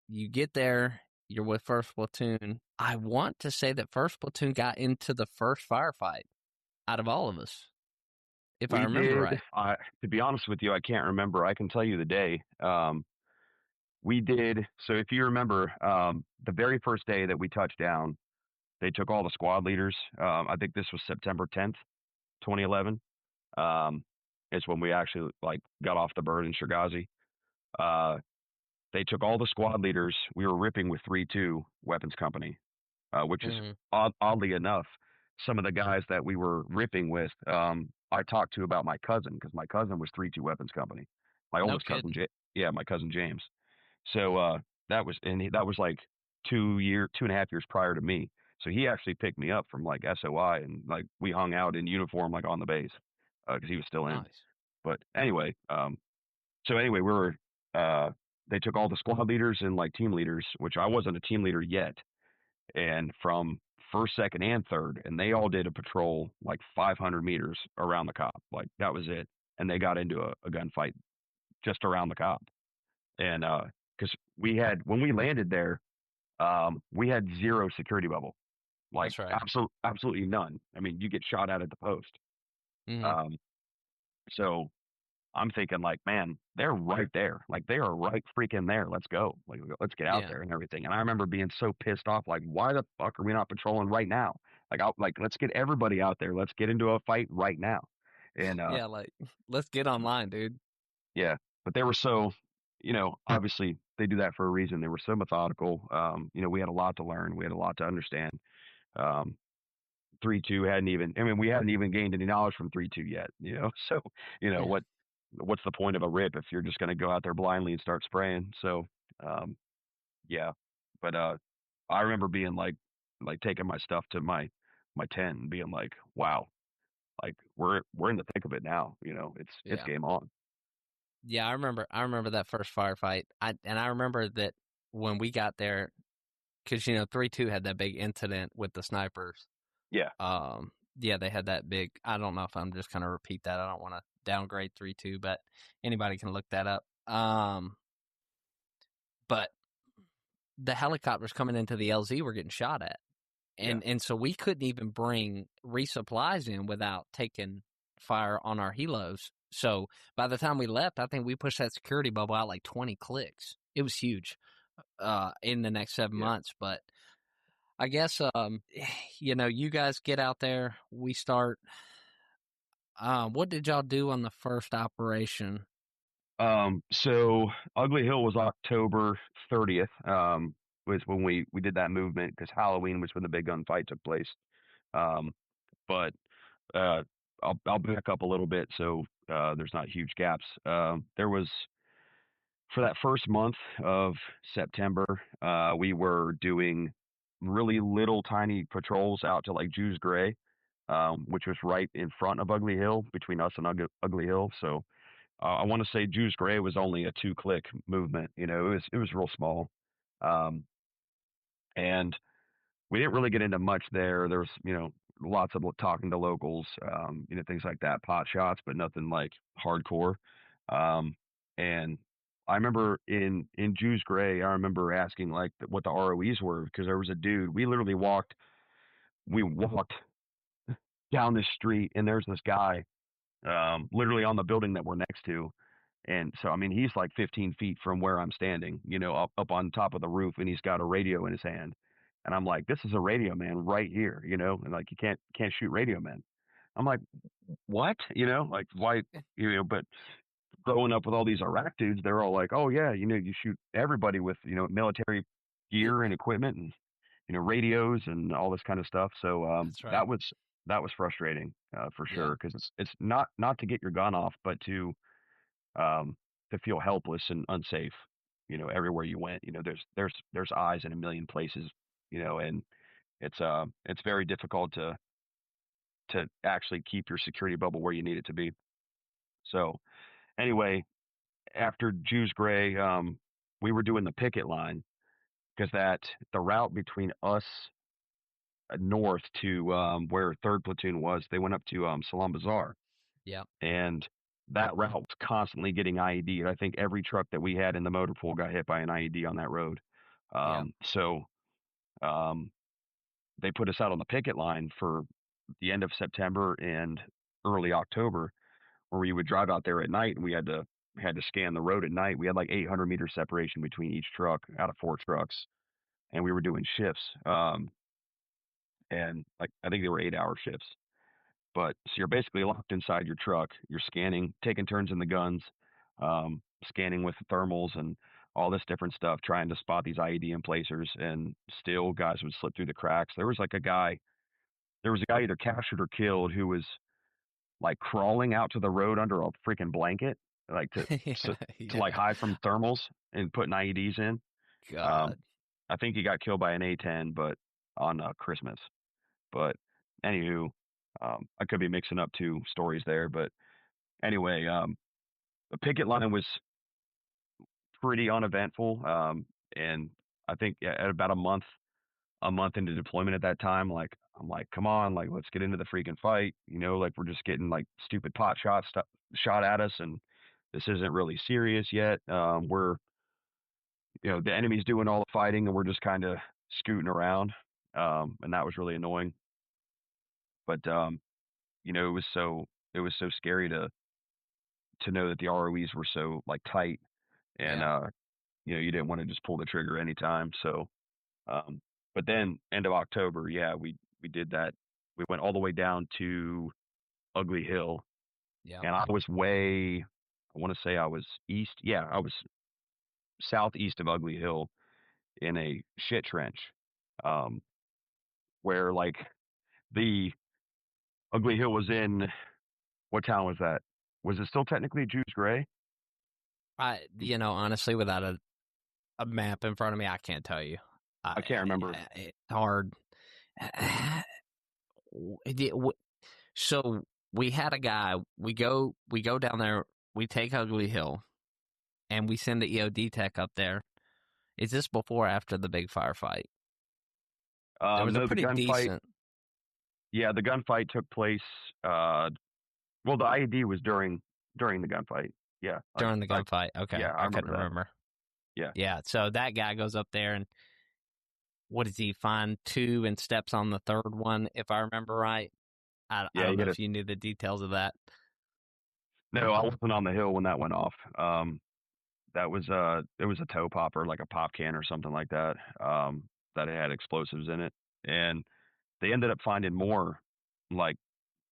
you get there, you're with first platoon. I want to say that first platoon got into the first firefight out of all of us, if I We remember did. right. To be honest with you, I can't remember. I can tell you the day. We did. So if you remember, the very first day that we touched down, they took all the squad leaders. I think this was September 10th, 2011. Um, is when we actually like got off the bird in Shergazi. Uh, they took all the squad leaders. We were ripping with 3-2 Weapons Company, which is Mm-hmm. oddly enough, some of the guys that we were ripping with, I talked to about my cousin because my cousin was 3-2 Weapons Company. My No oldest cousin, kidding. yeah, my cousin James. So that was like 2.5 years prior to me. So he actually picked me up from like SOI, and like we hung out in uniform like on the base because he was still in. Nice. But anyway, so anyway, we were they took all the squad leaders and like team leaders, which I wasn't a team leader yet, and from first, second, and third, and they all did a patrol like 500 meters around the cop. Like that was it, and they got into a gunfight just around the cop, and because we had when we landed there, we had zero security bubble, like That's right. absolutely none. I mean, you get shot at the post. Hmm. Um, so I'm thinking like, man, they're right there. Like they are right freaking there. Let's go. Like let's get out Yeah. there and everything. And I remember being so pissed off, like, why the fuck are we not patrolling right now? Like let's get everybody out there. Let's get into a fight right now. And Yeah, like let's get online, dude. yeah, but they were so, obviously they do that for a reason. They were so methodical. We had a lot to learn. We had a lot to understand. Um, 3-2 hadn't even. I mean, we hadn't even gained any knowledge from 3-2 yet. So Yeah. what's the point of a rip if you're just going to go out there blindly and start spraying? So um, yeah, but I remember being like taking my stuff to my tent and being like, wow, like we're in the thick of it now. It's Yeah. game on. Yeah, I remember that first firefight. I remember that when we got there, because 3-2 had that big incident with the snipers. Yeah. Yeah, they had that big. I don't know if I'm just gonna repeat that. I don't want to downgrade 3-2, but anybody can look that up. But the helicopters coming into the LZ were getting shot at, Yeah. and so we couldn't even bring resupplies in without taking fire on our helos. So by the time we left, I think we pushed that security bubble out like 20 clicks. It was huge in the next 7 Yeah. months. But I guess, you guys get out there. We start. What did y'all do on the first operation? So Ugly Hill was October 30th, was when we did that movement because Halloween was when the big gunfight took place. Um, but uh, I'll back up a little bit so there's not huge gaps. There was for that first month of September, we were doing really little tiny patrols out to like Jews Gray, which was right in front of Ugly Hill between us and Ugly Hill. So I want to say Jews Gray was only a 2-click movement. It was real small, um, and we didn't really get into much there. There was lots of talking to locals, things like that, pot shots, but nothing like hardcore. Um, and I remember in Jews Gray, I remember asking like what the ROEs were because there was a dude. We walked down this street, and there's this guy literally on the building that we're next to. And so, I mean, he's like 15 feet from where I'm standing, up on top of the roof, and he's got a radio in his hand. And I'm like, this is a radio man right here, and like you can't shoot radio men. I'm like, what? Like why? But growing up with all these Iraq dudes, they're all like, oh yeah, you shoot everybody with military Yeah, gear and equipment and radios and all this kind of stuff. So that's right. that was frustrating for Yeah, sure because it's not to get your gun off, but um, to feel helpless and unsafe. Everywhere you went, there's eyes in a million places. And it's very difficult to actually keep your security bubble where you need it to be. So anyway, after Jews Gray, we were doing the picket line because that the route between us north to where third platoon was, they went up to Salam Bazaar, yeah, and that route was constantly getting IED'd. I think every truck that we had in the motor pool got hit by an IED on that road. yeah, So um, they put us out on the picket line for the end of September and early October, where we would drive out there at night, and we had to scan the road at night. We had like 800-meter separation between each truck out of 4 trucks, and we were doing shifts. And like I think they were 8-hour shifts. But so you're basically locked inside your truck. You're scanning, taking turns in the guns, scanning with the thermals and all this different stuff, trying to spot these IED emplacers. And still, guys would slip through the cracks. There was a guy either captured or killed who was like crawling out to the road under a freaking blanket, like to yeah, to, to yeah. like hide from thermals and putting IEDs in. Um, God, I think he got killed by an A-10, but on Christmas. But anywho, I could be mixing up two stories there. But anyway, the picket line was pretty uneventful. And I think at about a month into deployment at that time, like I'm like, come on, like let's get into the freaking fight. Like we're just getting like stupid pot shots shot at us, and this isn't really serious yet. We're the enemy's doing all the fighting, and we're just kind of scooting around. And that was really annoying. But it was so scary to know that the ROEs were so like tight, and Yeah. you didn't want to just pull the trigger anytime. So, um, but then end of October, yeah, we did that. We went all the way down to Ugly Hill, Yeah. and I was way, I want to say I was east, yeah, I was southeast of Ugly Hill in a shit trench, um, where like the Ugly Hill was in, what town was that? Was it still technically Jews Gray? Honestly, without a map in front of me, I can't tell you. I can't remember. It's hard. So we had a guy. We go down there. We take Ugly Hill, and we send the EOD tech up there. Is this before or after the big firefight? There was a No, the pretty gunfight. decent Yeah, the gunfight took place. Well, the IED was during the gunfight. Yeah, during the gunfight. Okay, yeah, I I remember couldn't that. remember. Yeah, Yeah, so that guy goes up there, and what does he find two and steps on the third one, if I remember right? I yeah, don't you know get it. if you knew the details of that. No, I wasn't on the hill when that went off. That was it was a toe popper, like a pop can or something like that. That had explosives in it, and they ended up finding more, like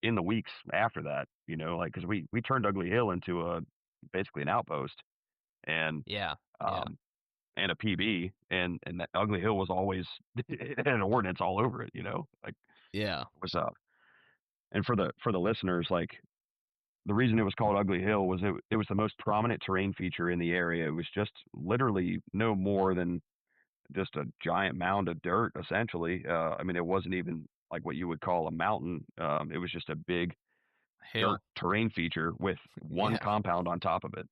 in the weeks after that. Like because we turned Ugly Hill into a basically an outpost, and Yeah, yeah, um and a PB, and that Ugly Hill was always it had an ordnance all over it. Like yeah. it was and for the listeners, like the reason it was called Ugly Hill was it was the most prominent terrain feature in the area. It was just literally no more than just a giant mound of dirt, essentially. I mean, it wasn't even like what you would call a mountain. It was just a big dirt Hill. terrain feature with one Yeah, compound on top of it,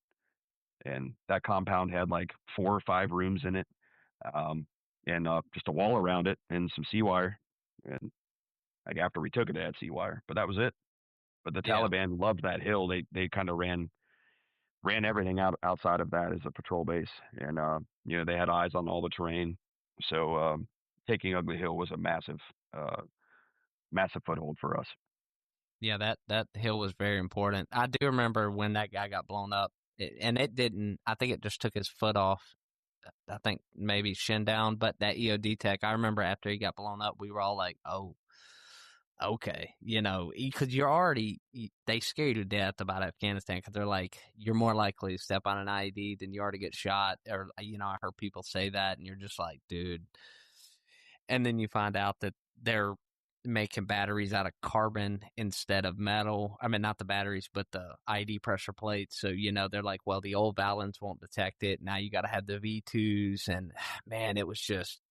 and that compound had like 4 or 5 rooms in it, um, and just a wall around it and some sea wire. And like after we took it, it had sea wire, but that was it. But the yeah, Taliban loved that hill. They kind of ran everything outside of that as a patrol base, and they had eyes on all the terrain. So taking Ugly Hill was a massive foothold for us. yeah. That hill was very important. I do remember when that guy got blown up, and it didn't. I think it just took his foot off. I think maybe shin down, but that EOD tech. I remember after he got blown up, we were all like, "Oh, okay," because they scare you to death about Afghanistan because they're like, you're more likely to step on an IED than you are to get shot, or I heard people say that, and you're just like, dude. And then you find out that they're making batteries out of carbon instead of metal. I mean, not the batteries, but the ID pressure plates. So, they're like, well, the old Valens won't detect it. Now you got to have the V2s. And man,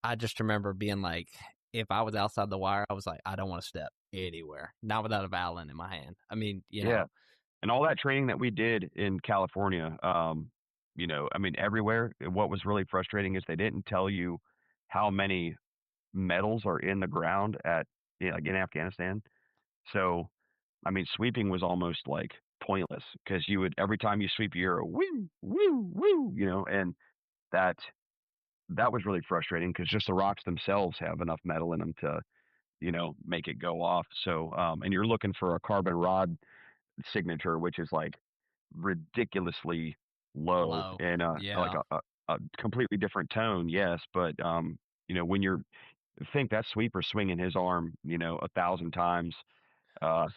I just remember being like, if I was outside the wire, I was like, I don't want to step anywhere, not without a Valen in my hand. I mean, Yeah, and all that training that we did in California, I mean everywhere. What was really frustrating is they didn't tell you how many metals are in the ground like in Afghanistan. So I mean, sweeping was almost like pointless because you would every time you sweep, you're a woo woo woo, and that that was really frustrating because just the rocks themselves have enough metal in them to make it go off. So and you're looking for a carbon rod signature, which is like ridiculously low low. and like Yeah. a completely different tone, yes, but when you're think that sweeper swinging his arm 1,000 times uh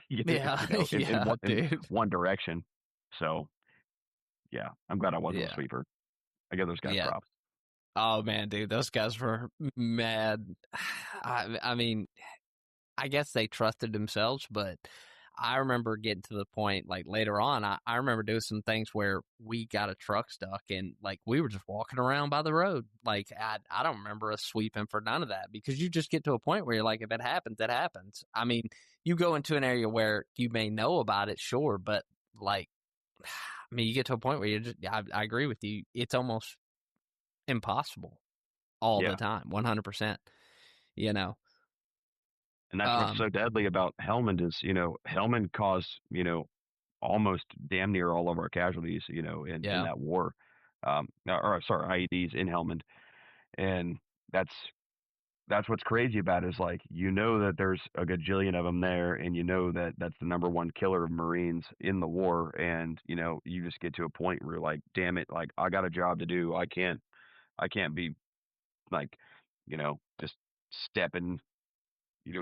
Yeah. in Yeah, in dude. one direction. So yeah, I'm glad I wasn't a Yeah. sweeper. I give those guys Yeah. props. Oh man, dude, those guys were mad. I mean, I guess they trusted themselves, but I remember getting to the point like later on. I remember doing some things where we got a truck stuck and like we were just walking around by the road. Like I don't remember us sweeping for none of that because you just get to a point where you're like, if it happens, it happens. I mean, you go into an area where you may know about it, sure, but like, I mean, you get to a point where you just, I agree with you. It's almost impossible all the Yeah. time, 100%, you know. And that's what's Um, so deadly about Helmand is, Helmand caused, almost damn near all of our casualties, in yeah, that war. Or sorry, IEDs in Helmand. And that's that's what's crazy about it is like that there's a gajillion of them there, and that that's the number one killer of Marines in the war, and you just get to a point where you're like, damn it, like I got a job to do. I can't be like, just stepping,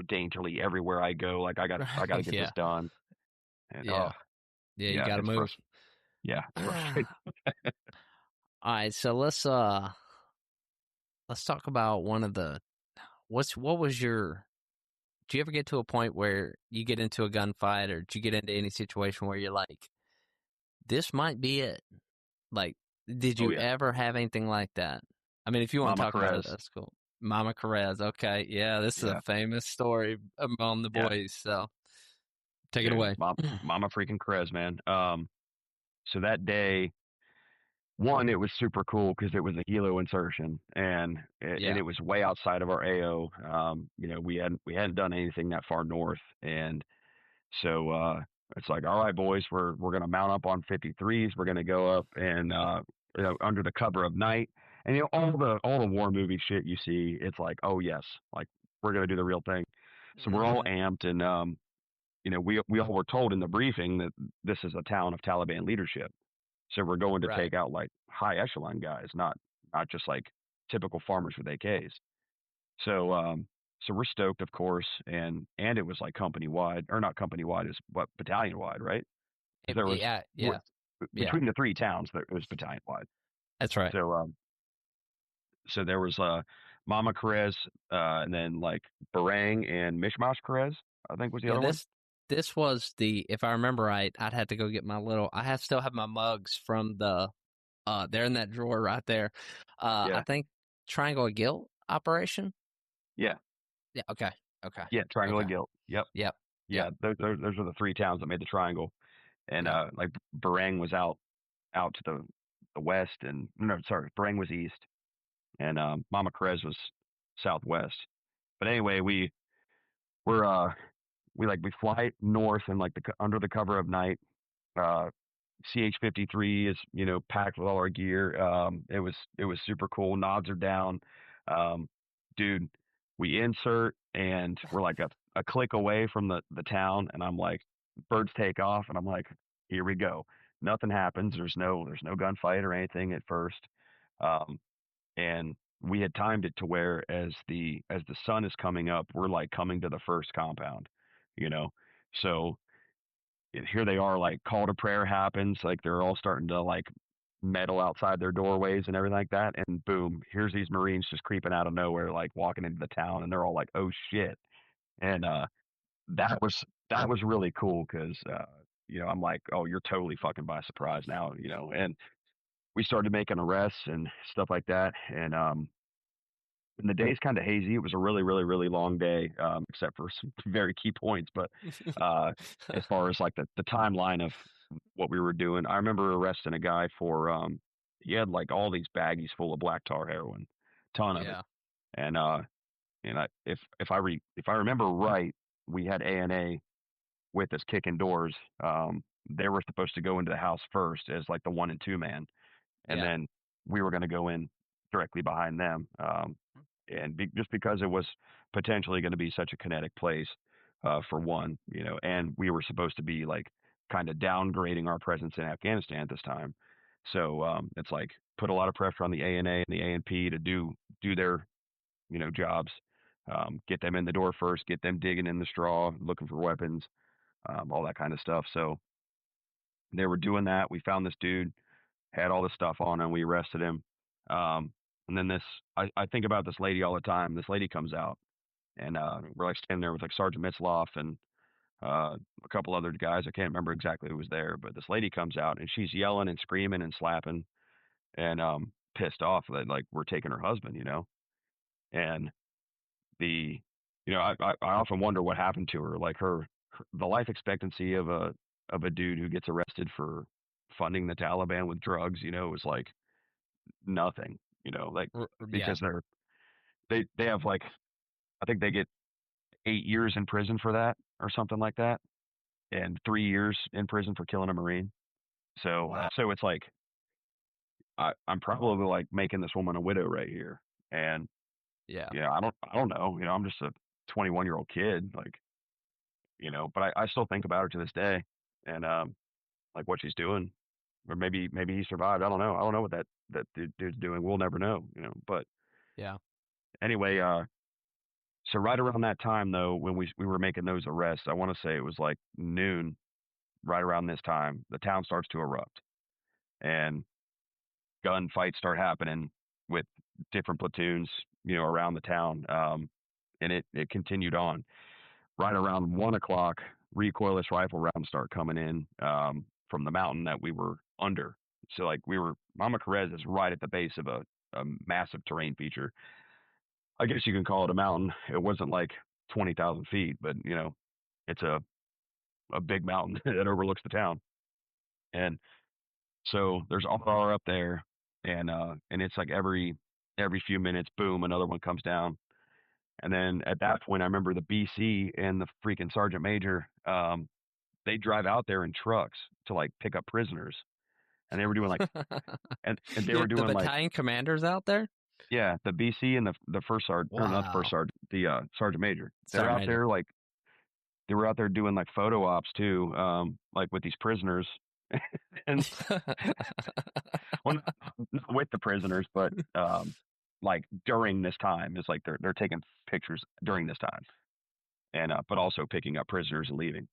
daintily everywhere I go. Like I got to get this yeah, done. And yeah, yeah. You yeah, got to it's move. yeah, it's All frustrating. right, so let's talk about one of the what was your do you ever get to a point where you get into a gunfight or do you get into any situation where you're like, this might be it? Like, did Oh you yeah, ever have anything like that? I mean, if you want to Mama talk about it, Perez. that's cool. Mama Carez, okay. Yeah, this is a Yeah, famous story among the yeah, boys, so take it dude, away. Mama freaking Perez, man. So that day, one, it was super cool because it was a helo insertion, and Yeah. it was way outside of our AO. We hadn't done anything that far north, and so it's like, all right, boys, we're gonna mount up on 53s. We're gonna go up and under the cover of night, and all the war movie shit you see, it's like, oh yes, like we're gonna do the real thing. So we're all Hmm. amped, and we all were told in the briefing that this is a town of Taliban leadership. So we're going to Right. take out like high echelon guys, not just like typical farmers with AKs. So so we're stoked, of course, and it was like company wide, or not company wide, is what, battalion wide, right? Because there was Yeah, w- yeah, yeah. between the three towns there it was battalion wide. That's right. So so there was Mama Carez, and then like Barang and Mishmash Carez, I think was the Yeah, other one. this was the if I remember right, I'd have to go get my little I have still have my mugs from the they're in that drawer right there. I Yeah, think Triangle of Guilt operation. yeah, Yeah, okay. Okay. yeah. Triangle Okay. of Guilt. Yep. Yep. Yep. Yeah, those are the three towns that made the triangle. And Yep. like Barang was out to the west, and no, sorry, Barang was east, and Mama Carez was southwest. But anyway, we're we fly north and like under the cover of night. Uh, CH-53 is packed with all our gear. It was super cool. Nods are down. Um, dude, we insert and we're like a click away from the town, and I'm like, birds take off, and I'm like, here we go. Nothing happens. There's no gunfight or anything at first. Um, and we had timed it to where as the sun is coming up, we're like coming to the first compound, you know. So here they are, like call to prayer happens, like they're all starting to like metal outside their doorways and everything like that, and boom, here's these Marines just creeping out of nowhere, like walking into the town, and they're all like, oh shit. And that was really cool because I'm like, oh, you're totally fucking by surprise now, and we started making arrests and stuff like that, and the day's kind of hazy. It was a really, really, really long day, except for some very key points. But uh, as far as like the timeline of what we were doing, I remember arresting a guy for he had like all these baggies full of black tar heroin, ton of it. Yeah. And if I remember right, we had A&A with us kicking doors. They were supposed to go into the house first as like the 1 and 2 man, and Yeah. then we were going to go in directly behind them. And just because it was potentially going to be such a kinetic place, for one, and we were supposed to be like kind of downgrading our presence in Afghanistan at this time. So it's like put a lot of pressure on the ANA and the ANP to do their jobs, get them in the door first, get them digging in the straw, looking for weapons, all that kind of stuff. So they were doing that. We found this dude, had all this stuff on him. We arrested him. And then I think about this lady all the time. This lady comes out, and we're like standing there with like Sergeant Mitzloff and a couple other guys. I can't remember exactly who was there, but this lady comes out and she's yelling and screaming and slapping and pissed off that like we're taking her husband, and the I often wonder what happened to her. Like the life expectancy of a dude who gets arrested for funding the Taliban with drugs, was like nothing, like Yeah. because they have like I think they get 8 years in prison for that or something like that, and 3 years in prison for killing a Marine. Wow. So it's like I'm probably like making this woman a widow right here, and Yeah. yeah, I don't know, I'm just a 21-year-old kid, like but I still think about her to this day, and like what she's doing, or maybe he survived. I don't know what that dude's doing. We'll never know, But Yeah. anyway, so right around that time though, when we were making those arrests, I want to say it was like noon. Right around this time, the town starts to erupt, and gunfights start happening with different platoons, around the town. And it continued on. Right around 1 o'clock, recoilless rifle rounds start coming in from the mountain that we were under. So like Mama Carez is right at the base of a massive terrain feature. I guess you can call it a mountain. It wasn't like 20,000 feet, but it's a big mountain that overlooks the town. And so there's R up there, and it's like every few minutes, boom, another one comes down. And then at that point, I remember the BC and the freaking sergeant major, they drive out there in trucks to like pick up prisoners, and they were doing like, and they were The doing like, battalion commanders out there? yeah, the BC and the first sergeant, or not the first Wow. sergeant, the sergeant major. They're Sergeant out major. there like they were out there doing like photo ops too, like with these prisoners, and well, not with the prisoners, but like during this time is like they're taking pictures during this time, and but also picking up prisoners and leaving.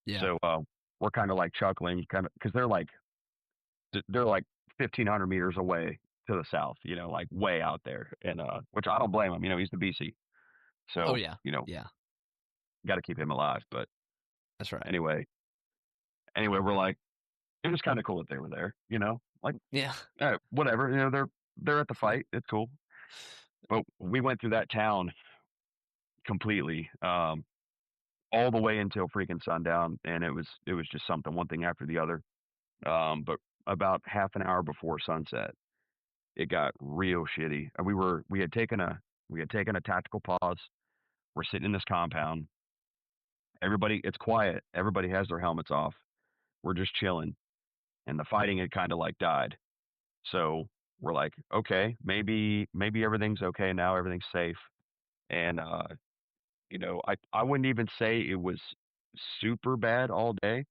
Yeah. So we're kind of like chuckling, kind of because they're like 1,500 meters away to the south, like way out there, and which I don't blame him. He's the BC, Oh so yeah. Yeah. got to keep him alive. But That's right. anyway, we're like, it was kind of cool that they were there, like Yeah. whatever, they're at the fight. It's cool. But we went through that town completely, all the way until freaking sundown, and it was just something, one thing after the other. But about half an hour before sunset, it got real shitty. We had taken a tactical pause. We're sitting in this compound. Everybody, it's quiet. Everybody has their helmets off. We're just chilling, and the fighting had kind of like died. So we're like, okay, maybe everything's okay now. Everything's safe, and I wouldn't even say it was super bad all day.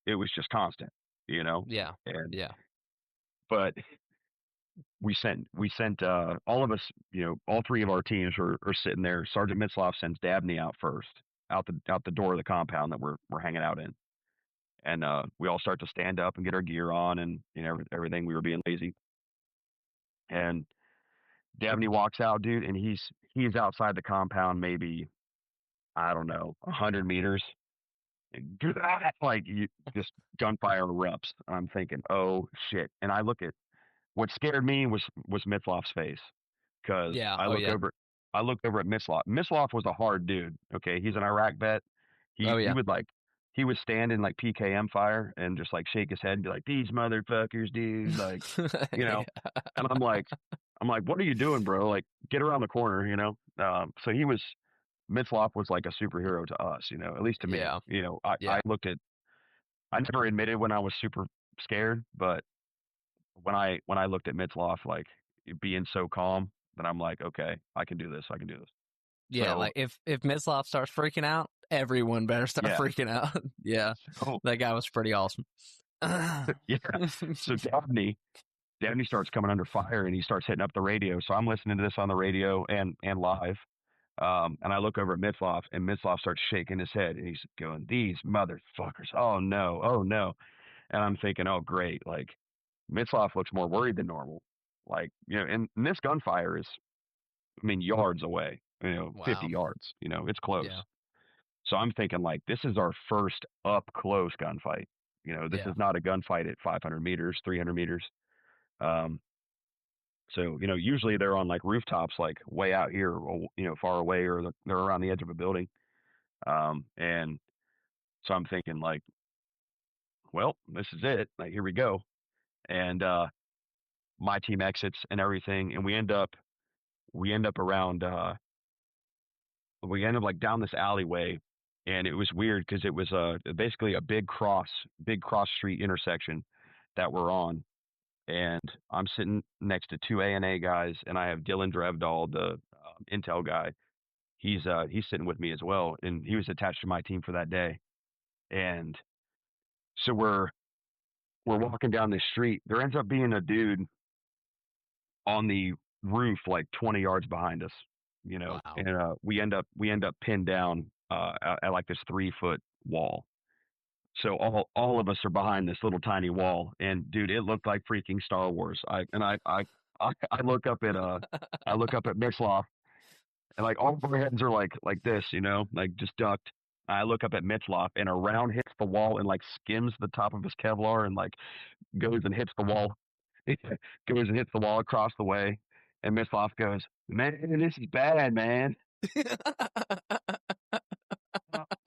It was just constant, Yeah. and Yeah. but we sent all of us, all three of our teams are sitting there. Sergeant Mitzloff sends Dabney out first, out the door of the compound that we're hanging out in, and we all start to stand up and get our gear on, and everything. We were being lazy, and Dabney walks out, dude, and he's outside the compound, maybe I don't know, 100 meters. Like just gunfire erupts. I'm thinking, oh shit! And I look at what scared me was Mitzloff's face, because Yeah. I Oh look yeah. over I looked over at Mitzloff. Mitzloff was a hard dude. Okay, he's an Iraq vet. He Oh he yeah. would like he would stand in like PKM fire and just like shake his head and be like, these motherfuckers, dude, like you know. And I'm like, what are you doing, bro? Like, get around the corner, So Mitzloff was like a superhero to us, at least to me. Yeah. I Yeah. I never admitted when I was super scared, but when I looked at Mitzloff, like being so calm, then I'm like, okay, I can do this. I can do this. Yeah. So Like if Mitzloff starts freaking out, everyone better start yeah, freaking out. Yeah. so That guy was pretty awesome. yeah, so Dabney starts coming under fire and he starts hitting up the radio. So I'm listening to this on the radio and live. And I look over at Mitzloff, and Mitzloff starts shaking his head, and he's going, "These motherfuckers! Oh no! Oh no!" And I'm thinking, "Oh great!" Like Mitzloff looks more worried than normal. Like and this gunfire is, I mean, yards away. 50 Wow. yards. It's close. Yeah. So I'm thinking like this is our first up close gunfight. This Yeah. is not a gunfight at 500 meters, 300 meters. Um, so usually they're on like rooftops, like way out here, or, far away, or they're around the edge of a building. And so I'm thinking like, well, this is it. Like here we go. And my team exits and everything, and we end up around we end up like down this alleyway, and it was weird because it was basically a big cross street intersection that we're on, and I'm sitting next to two ANA guys, and I have Dylan Drevdahl, the Intel guy. He's sitting with me as well, and he was attached to my team for that day. And so we're walking down this street. There ends up being a dude on the roof like 20 yards behind us, Wow. and we end up pinned down at like this 3 foot wall. So all of us are behind this little tiny wall, and dude, it looked like freaking Star Wars. I look up at Mixloff, and like all of our heads are like this, like just ducked. I look up at Mitzloff, and a round hits the wall and like skims the top of his Kevlar and like goes and hits the wall, goes and hits the wall across the way. And Mitzloff goes, "Man, this is bad, man."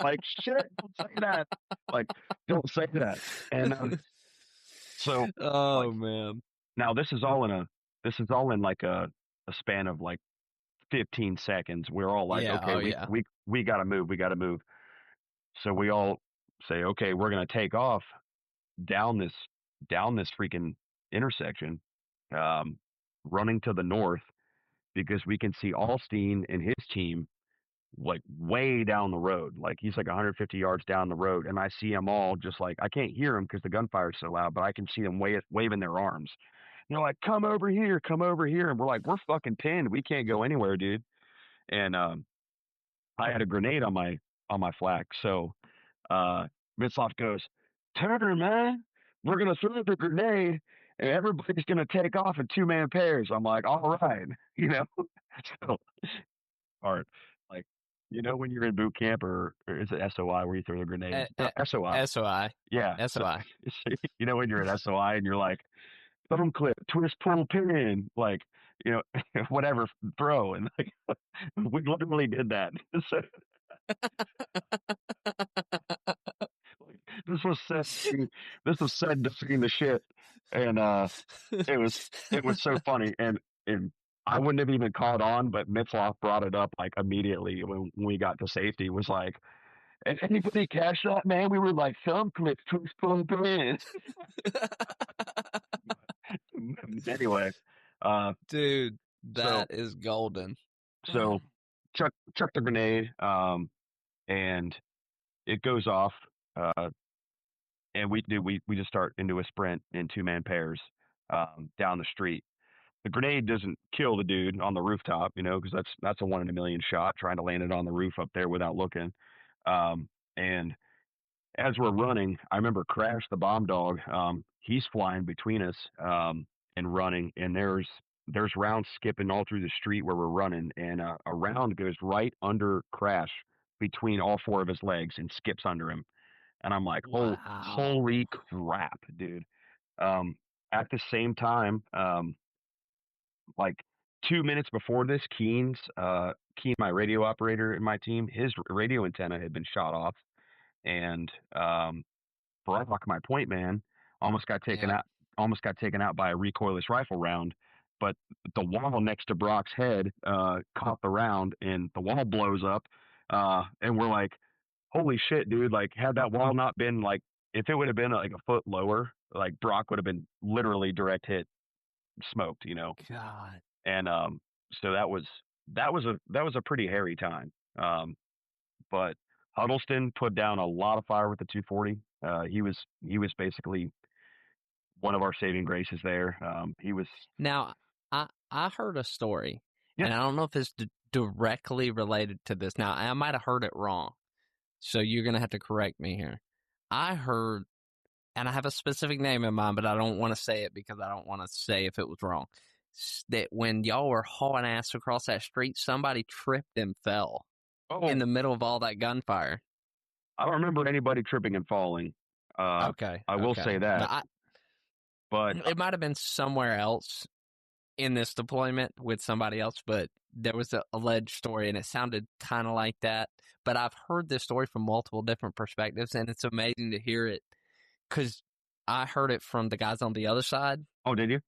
Like, shit, don't say that. Like, don't say that. And so, like, Oh man. now this is all in like a span of like 15 seconds. We're all like, Yeah. okay, Oh we yeah. we we gotta move, we gotta move. So we all say, okay, we're gonna take off down this freaking intersection, um, running to the north because we can see Alstein and his team like way down the road. Like he's like 150 yards down the road, and I see them all just like I can't hear them because the gunfire's so loud, but I can see them waving their arms. And they're like, come over here," and we're like, we're fucking pinned. We can't go anywhere, dude. And I had a grenade on my flak, so Mitzloff goes, "Turner, man, we're gonna throw the grenade." And everybody's gonna take off in 2-man pairs. I'm like, all right, so part. Like, when you're in boot camp, or is it SOI where you throw the grenade? No, SOI. SOI. Yeah. So, SOI. when you're at SOI and you're like, thumb clip, twist, pull, pin, like, whatever, throw. And like, we literally did that. So, like, this was said, this was said defeating the shit. And, it was so funny. And I wouldn't have even caught on, but Mitzloff brought it up like immediately when we got to safety. Was like, "And anybody catch that, man?" We were like, "Thumb clip, twist, pull, pin." Anyway, Dude, so that is golden. so chuck the grenade, and it goes off, uh, and we just start into a sprint in 2-man pairs, down the street. The grenade doesn't kill the dude on the rooftop, because that's a 1 in a million shot trying to land it on the roof up there without looking. And as we're running, I remember Crash the bomb dog. He's flying between us, and running, and there's rounds skipping all through the street where we're running, and a round goes right under Crash between all four of his legs and skips under him. And I'm like, Wow. holy crap, dude. Um, at the same time, like 2 minutes before this, Keen, my radio operator in my team, his radio antenna had been shot off, and Brock, my point man, almost got taken Yeah. out. Almost got taken out by a recoilless rifle round, but the wall next to Brock's head caught the round, and the wall blows up. And we're like, "Holy shit, dude!" Like, had that wall not been like, if it would have been like a foot lower, like Brock would have been literally direct hit, smoked. God. And so that was a pretty hairy time. But Huddleston put down a lot of fire with the 240. He was basically one of our saving graces there. He was, Now, I heard a story, yeah. and I don't know if it's directly related to this. Now, I might have heard it wrong, so you're going to have to correct me here. I heard, and I have a specific name in mind, but I don't want to say it because I don't want to say if it was wrong, that when y'all were hauling ass across that street, somebody tripped and fell Oh, in the middle of all that gunfire. I don't remember anybody tripping and falling. Okay, I will say okay. No, that, but it might have been somewhere else in this deployment with somebody else, but there was a alleged story and it sounded kind of like that. But I've heard this story from multiple different perspectives, and it's amazing to hear it because I heard it from the guys on the other side. oh, did you?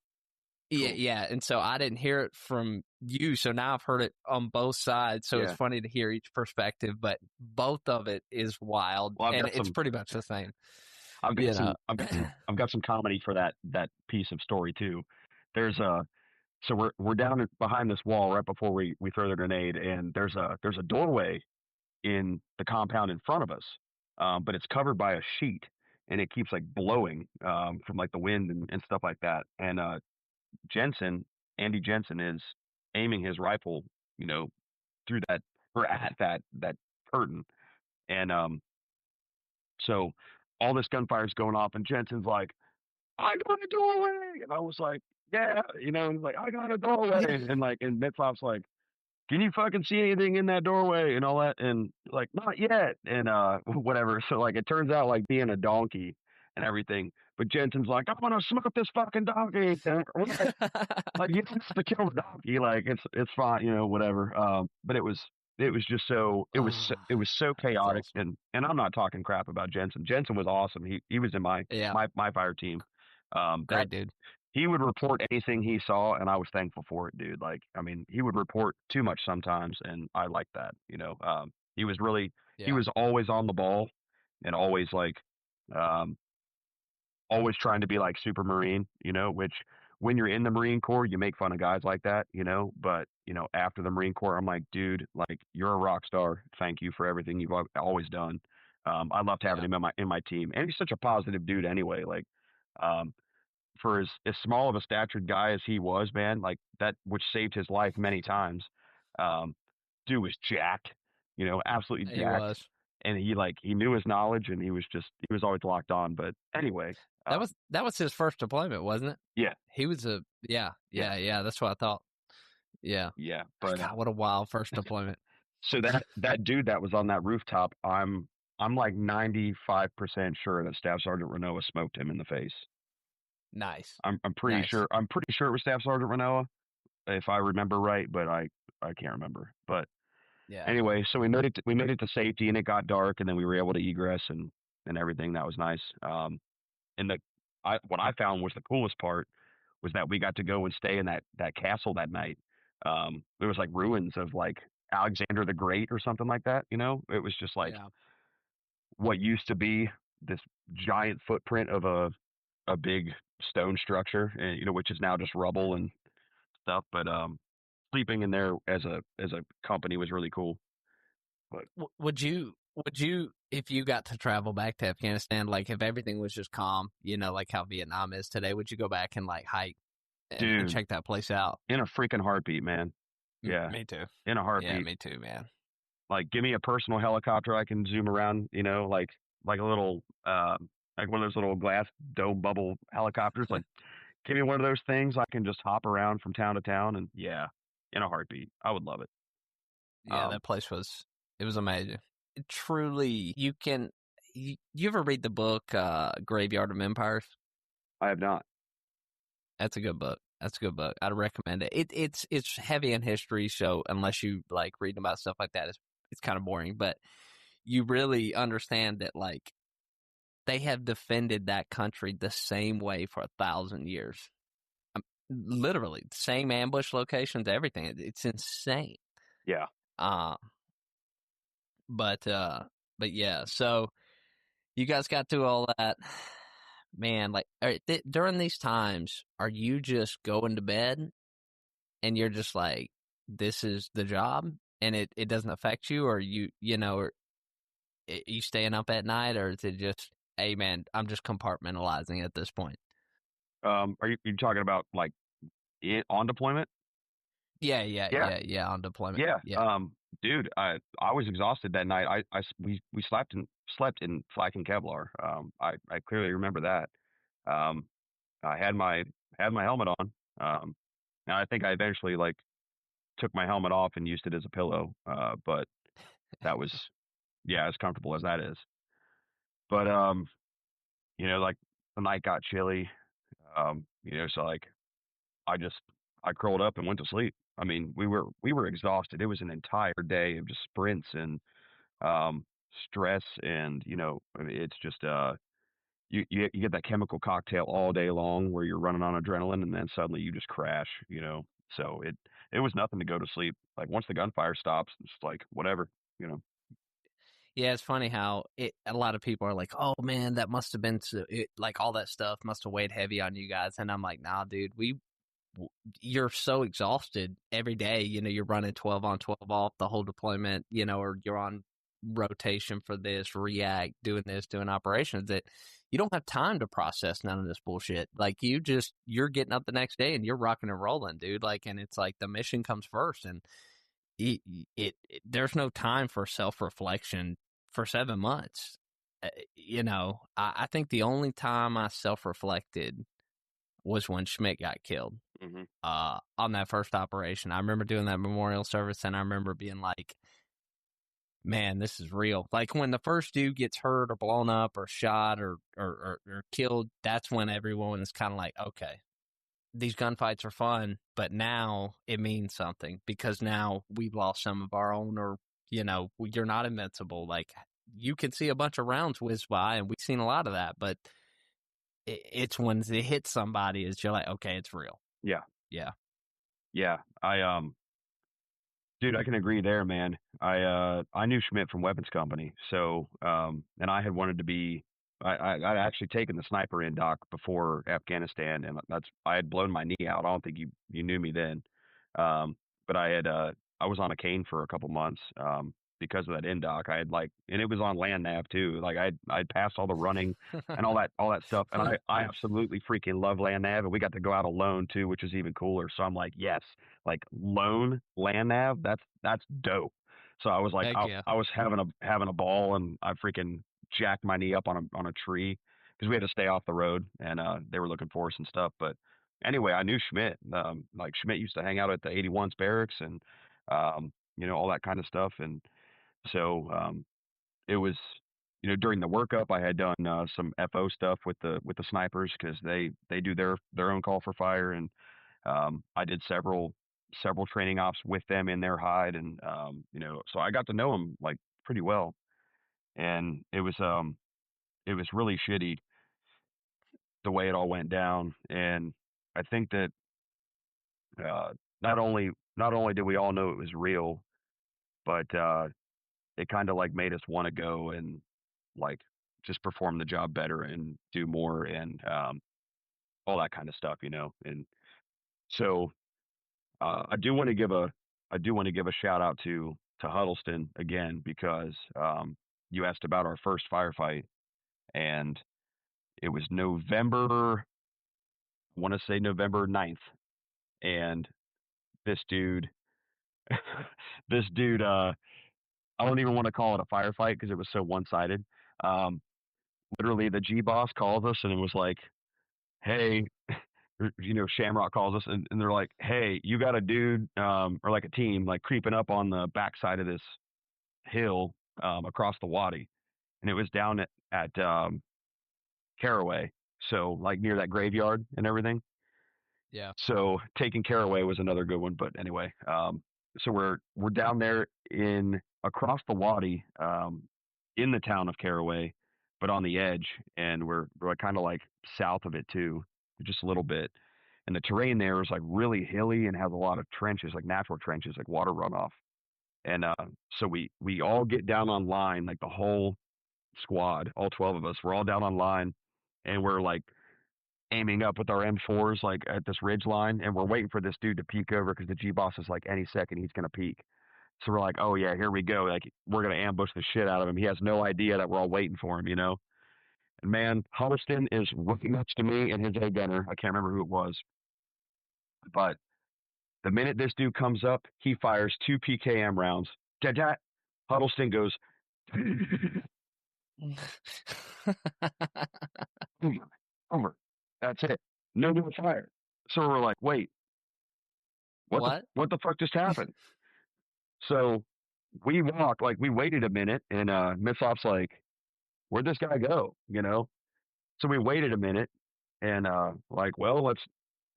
Yeah, Cool. yeah. And so I didn't hear it from you. So now I've heard it on both sides. So it's Yeah. funny to hear each perspective, but both of it is wild. Well, And it's pretty much the same. I've got You know, I've got some comedy for that piece of story too. There's a so we're down behind this wall right before we throw the grenade, and there's a doorway in the compound in front of us, but it's covered by a sheet, and it keeps like blowing from like the wind and stuff like that. And Jensen, Andy Jensen, is aiming his rifle, you know, through that or at that curtain, and so all this gunfire's going off, and Jensen's like, "I got a doorway," and I was like, "Yeah," and he's like, "I got a doorway," and like, and Mitzvah's like, "Can you fucking see anything in that doorway?" and all that, and like, "Not yet," and whatever. So like, it turns out like being a donkey and everything, but Jensen's like, "I'm gonna smoke this fucking donkey," and we're like he has to kill the donkey, like it's fine, whatever. But it was just so oh, it was so that's chaotic, awesome. and I'm not talking crap about Jensen. Jensen was awesome. He was in my Yeah, my fire team. That great dude. he would report anything he saw, and I was thankful for it, dude. Like, I mean, he would report too much sometimes, and I liked that. He was really he Yeah, was always on the ball, and always like um always trying to be like super marine, which when you're in the Marine Corps, you make fun of guys like that, but after the Marine Corps, I'm like, dude, like you're a rock star. Thank you for everything you've always done. I loved having yeah, him in my team, and he's such a positive dude anyway. Like, um, for as small of a statured guy as he was, man, like that, which saved his life many times. Um, Dude was jacked, absolutely he jacked, was. and he knew his knowledge, and he was always locked on. But anyway, That was his first deployment, wasn't it? yeah, He was a yeah, yeah, yeah, yeah. That's what I thought. Yeah. yeah. But God, what a wild first deployment. so that dude that was on that rooftop, I'm like 95% sure that Staff Sergeant Renault smoked him in the face. Nice, I'm pretty nice. sure it was Staff Sergeant Renault, if I remember right, but I can't remember. But Yeah, anyway, so we made it to safety, and it got dark, and then we were able to egress and everything. That was nice. And what I found was the coolest part was that we got to go and stay in that castle that night. There was like ruins of like Alexander the Great or something like that. It was just like yeah. what used to be this giant footprint of a big stone structure, and which is now just rubble and stuff. But sleeping in there as a company was really cool. But Would you if you got to travel back to Afghanistan, like if everything was just calm, like how Vietnam is today, would you go back and like hike and dude, check that place out? in a freaking heartbeat, man. Yeah, Me too. in a Yeah, heartbeat. me too, man. Like, give me a personal helicopter I can zoom around, like a little, like one of those little glass dome bubble helicopters. Like, give me one of those things I can just hop around from town to town, and yeah, in a heartbeat, I would love it. Yeah, Um, that place was amazing. Truly, you ever read the book Graveyard of Empires? I have not. That's a good book. That's a good book. I'd recommend it. It's heavy in history, so unless you like reading about stuff like that, it's kind of boring. But you really understand that like they have defended that country the same way for 1,000 years. Literally, same ambush locations, everything. It's insane. Yeah. Uh, but yeah. So you guys got through all that, man. Like during these times, are you just going to bed and you're just like, this is the job, and it doesn't affect you, or or you staying up at night, or is it just, hey man, I'm just compartmentalizing at this point? Are you talking about like on deployment? Yeah, yeah, Yeah. yeah, yeah. On deployment, Yeah. yeah. Dude, I was exhausted that night. We slept in flak and Kevlar. I clearly remember that. Um, I had my helmet on. And I think I eventually like took my helmet off and used it as a pillow. But that was, yeah, as comfortable as that is. But like the night got chilly. So like I just I curled up and went to sleep. I mean, we were exhausted. It was an entire day of just sprints and um stress, and I mean, it's just you get that chemical cocktail all day long where you're running on adrenaline, and then suddenly you just crash. So it was nothing to go to sleep. Like once the gunfire stops, it's like whatever. you know Yeah, it's funny how a lot of people are like, "Oh man, that must have been like all that stuff must have weighed heavy on you guys." And I'm like, "Nah, dude, you're so exhausted every day. You're running 12 on, 12 off the whole deployment, or you're on rotation for this, react, doing this, doing operations that you don't have time to process none of this bullshit. Like you're getting up the next day and you're rocking and rolling, dude. Like, and it's like the mission comes first, and there's no time for self-reflection for 7 months. I think the only time I self-reflected was when Schmidt got killed hmm on that first operation. I remember doing that memorial service, and I remember being like, man, this is real. Like when the first dude gets hurt or blown up or shot or killed, that's when everyone is kind of like, okay, these gunfights are fun, but now it means something because now we've lost some of our own, or, you're not invincible. Like you can see a bunch of rounds whiz by, and we've seen a lot of that, but it's when it hits somebody, is you're like, okay, it's real. Yeah, Yeah. yeah. Dude, I can agree there, man. I knew Schmidt from Weapons Company, so and I had wanted to be. I'd actually taken the sniper in doc before Afghanistan, and I had blown my knee out. I don't think you knew me then, but I was on a cane for a couple months because of that in doc. I had and it was on land nav too. Like I'd passed all the running and all that stuff, and I absolutely freaking love land nav, and we got to go out alone too, which is even cooler. So I'm like, yes, like lone land nav, that's dope. So I was like, Heck yeah. I was having a ball, and I freaking jacked my knee up on a tree because we had to stay off the road, and they were looking for us and stuff. But anyway, I knew Schmidt. Like Schmidt used to hang out at the 81's barracks, and all that kind of stuff. And so it was during the workup I had done some FO stuff with the snipers because they do their own call for fire, and I did several training ops with them in their hide, and so I got to know them like pretty well, and it was really shitty the way it all went down, and I think that uh, not only did we all know it was real, but it kind of like made us want to go and like just perform the job better and do more, and all that kind of stuff, and so I do want to give a shout out to Huddleston again because you asked about our first firefight, and it was November. I want to say November 9th, and this dude, this dude, I don't even want to call it a firefight because it was so one-sided. Um, Literally, the G boss calls us and it was like, "Hey, Shamrock calls us and they're like, "Hey, you got a dude or like a team like creeping up on the backside of this hill across the wadi." And it was down at Caraway, so like near that graveyard and everything. Yeah. So taking Caraway was another good one, but anyway, so we're down there in across the wadi in the town of Caraway, but on the edge, and we're kind of like south of it too, just a little bit. And the terrain there is like really hilly and has a lot of trenches, like natural trenches, like water runoff. And so we all get down on line, like the whole squad, all 12 of us, we're all down on line, and we're like aiming up with our M4s like at this ridge line, and we're waiting for this dude to peek over because the G boss is like any second he's gonna peek. So we're like, oh yeah, here we go. Like we're gonna ambush the shit out of him. He has no idea that we're all waiting for him. And man, Huddleston is right next to me and his A gunner. I can't remember who it was, but the minute this dude comes up, he fires two PKM rounds. Da-da. Huddleston goes over. That's it. No more fire. So we're like, wait, what the What? what the fuck just happened? So we waited a minute, and Miss Off's like, where'd this guy go? You know? So we waited a minute and like, well,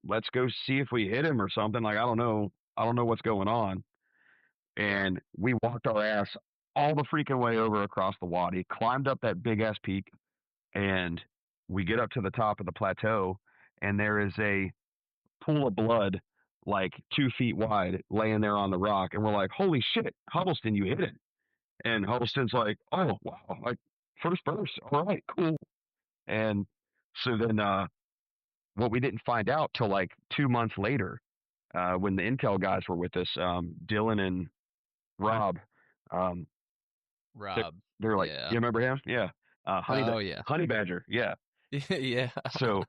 let's go see if we hit him or something. Like, I don't know what's going on. And we walked our ass all the freaking way over across the wadi, climbed up that big ass peak, and we get up to the top of the plateau, and there is a pool of blood like 2 feet wide laying there on the rock. And we're like, holy shit, Huddleston, you hit it. And Huddleston's like, oh, wow, like first burst. All right, cool. And so then what we didn't find out till like 2 months later, when the intel guys were with us, Dylan and Rob, um, they, Rob. they were like, Yeah. you remember him? Yeah. Oh yeah. Honey Badger. Yeah. Yeah. So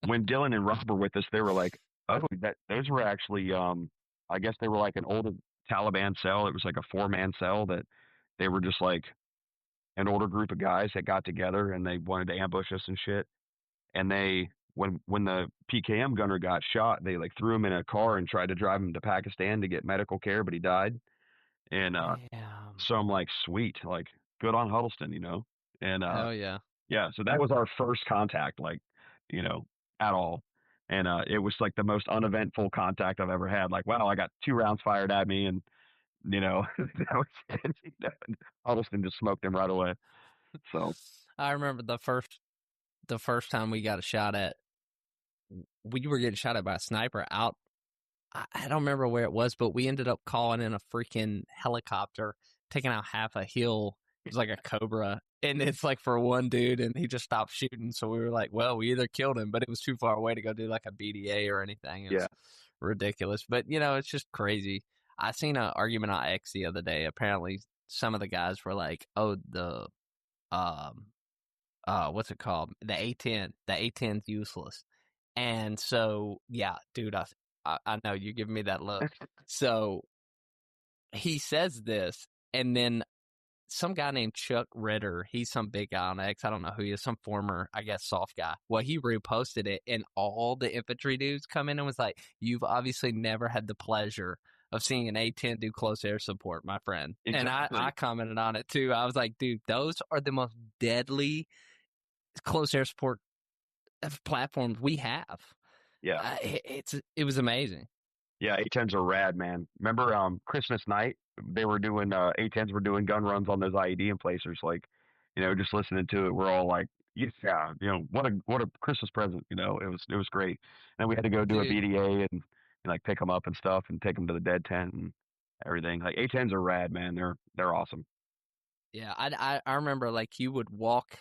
when Dylan and Rob were with us, they were like, "Oh, those were actually, I guess they were like an older Taliban cell. It was like a 4-man cell that they were just like an older group of guys that got together and they wanted to ambush us and shit. And they, when the PKM gunner got shot, they like threw him in a car and tried to drive him to Pakistan to get medical care, but he died. And Damn. so I'm like, sweet, like good on Huddleston, you know. And Hell yeah. yeah, so that was our first contact, like, at all. And it was like the most uneventful contact I've ever had. Like, wow, I got 2 rounds fired at me, and that was it. Huddleston just smoked him right away. So I remember the first time we got a shot at. We were getting shot at by a sniper out. I don't remember where it was, but we ended up calling in a freaking helicopter, taking out half a hill. It was like a Cobra, and it's like for one dude, and he just stopped shooting. So we were like, well, we either killed him, but it was too far away to go do like a BDA or anything. It yeah, was ridiculous. But, it's just crazy. I seen an argument on X the other day. Apparently, some of the guys were like, oh, um, what's it called? The A10. The A10's useless. And so, yeah, dude, I know you're giving me that look. So he says this, and then some guy named Chuck Ritter, he's some big guy on X. I don't know who he is, some former, I guess, soft guy. Well, he reposted it, and all the infantry dudes come in and was like, you've obviously never had the pleasure of seeing an A10 do close air support, my friend. exactly. And I commented on it too. I was like, dude, those are the most deadly close air support platforms we have. Yeah, It was amazing. yeah. A10s are rad, man. Remember Christmas night? They were doing A10s were doing gun runs on those IED emplacers. Like, just listening to it, we're all like, yeah, what a Christmas present. It was great. And then we had to go do a Dude, BDA and like pick them up and stuff and take them to the dead tent and everything. Like A10s are rad, man. They're awesome. yeah, I remember like you would walk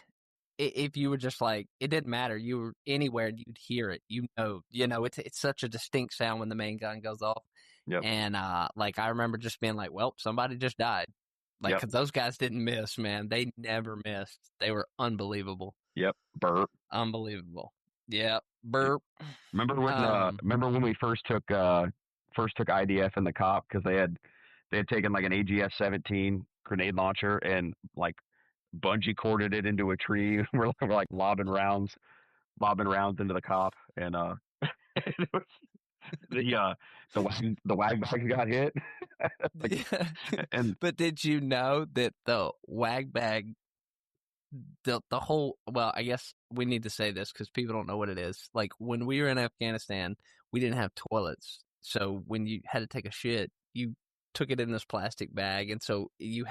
if you were just like it didn't matter. You were anywhere and you'd hear it. It's such a distinct sound when the main gun goes off. Yep. And like I remember just being like, well, somebody just died. Like, Yep. cause those guys didn't miss, man. They never missed. They were unbelievable. Yep. Burp. Unbelievable. Yeah. Burp. Remember when we first took IDF in the cop because they had taken like an AGS-17 grenade launcher and like bungee corded it into a tree. We're like lobbing rounds into the cop, and it was, the wag bags got hit. Like, and But did you know that the wag bag, the whole, well, I guess we need to say this because people don't know what it is. Like when we were in Afghanistan, we didn't have toilets. So when you had to take a shit, you took it in this plastic bag. And so we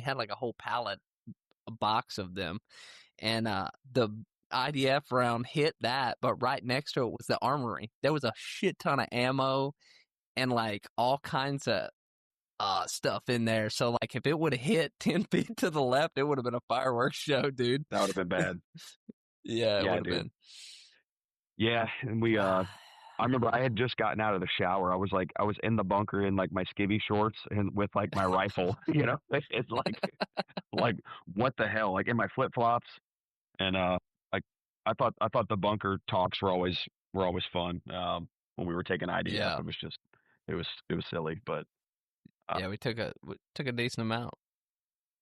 had like a whole pallet, a box of them. And the IDF round hit that, but right next to it was the armory. There was a shit ton of ammo and like all kinds of stuff in there. So like if it would have hit 10 feet to the left, it would have been a fireworks show, dude. that would have been bad. Yeah, it Yeah, would have dude. been. Yeah, and I remember I had just gotten out of the shower. I was in the bunker in like my skivvy shorts and with like my rifle. It's like what the hell? Like in my flip flops, and like I thought the bunker talks were always fun. When we were taking IDF, Yeah. it was silly, but Yeah, we took a decent amount.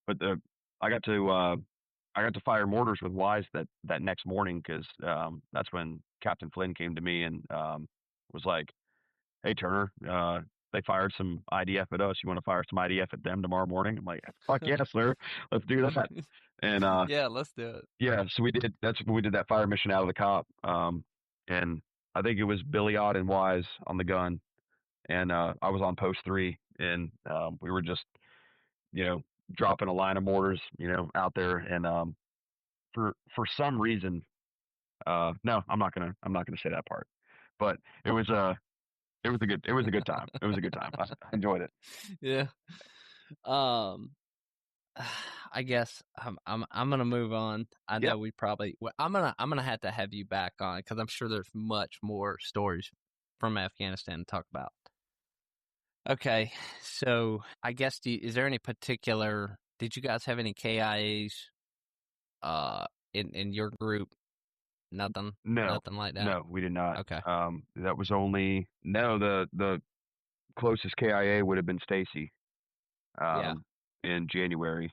but the I got to fire mortars with Wise that next morning because that's when Captain Flynn came to me and was like, "Hey Turner, they fired some IDF at us. You want to fire some IDF at them tomorrow morning? I'm like, fuck yeah, sir. Let's do that. And Yeah, let's do it. yeah, so we did. That's we did that fire mission out of the cop. And I think it was Billy Odd and Wise on the gun, and I was on post 3, and we were just you know dropping a line of mortars out there, and for some reason, no, I'm not gonna say that part, but it was a good time. It was a good time. I enjoyed it. Yeah. Um, I guess I'm gonna move on. I Yep. know we probably. Well, I'm gonna have to have you back on because I'm sure there's much more stories from Afghanistan to talk about. Okay, so I guess is there any particular? Did you guys have any KIAs in your group? Nothing, No, nothing like that. no, we did not. Okay, That was only no. The closest KIA would have been Stacy, yeah, in January,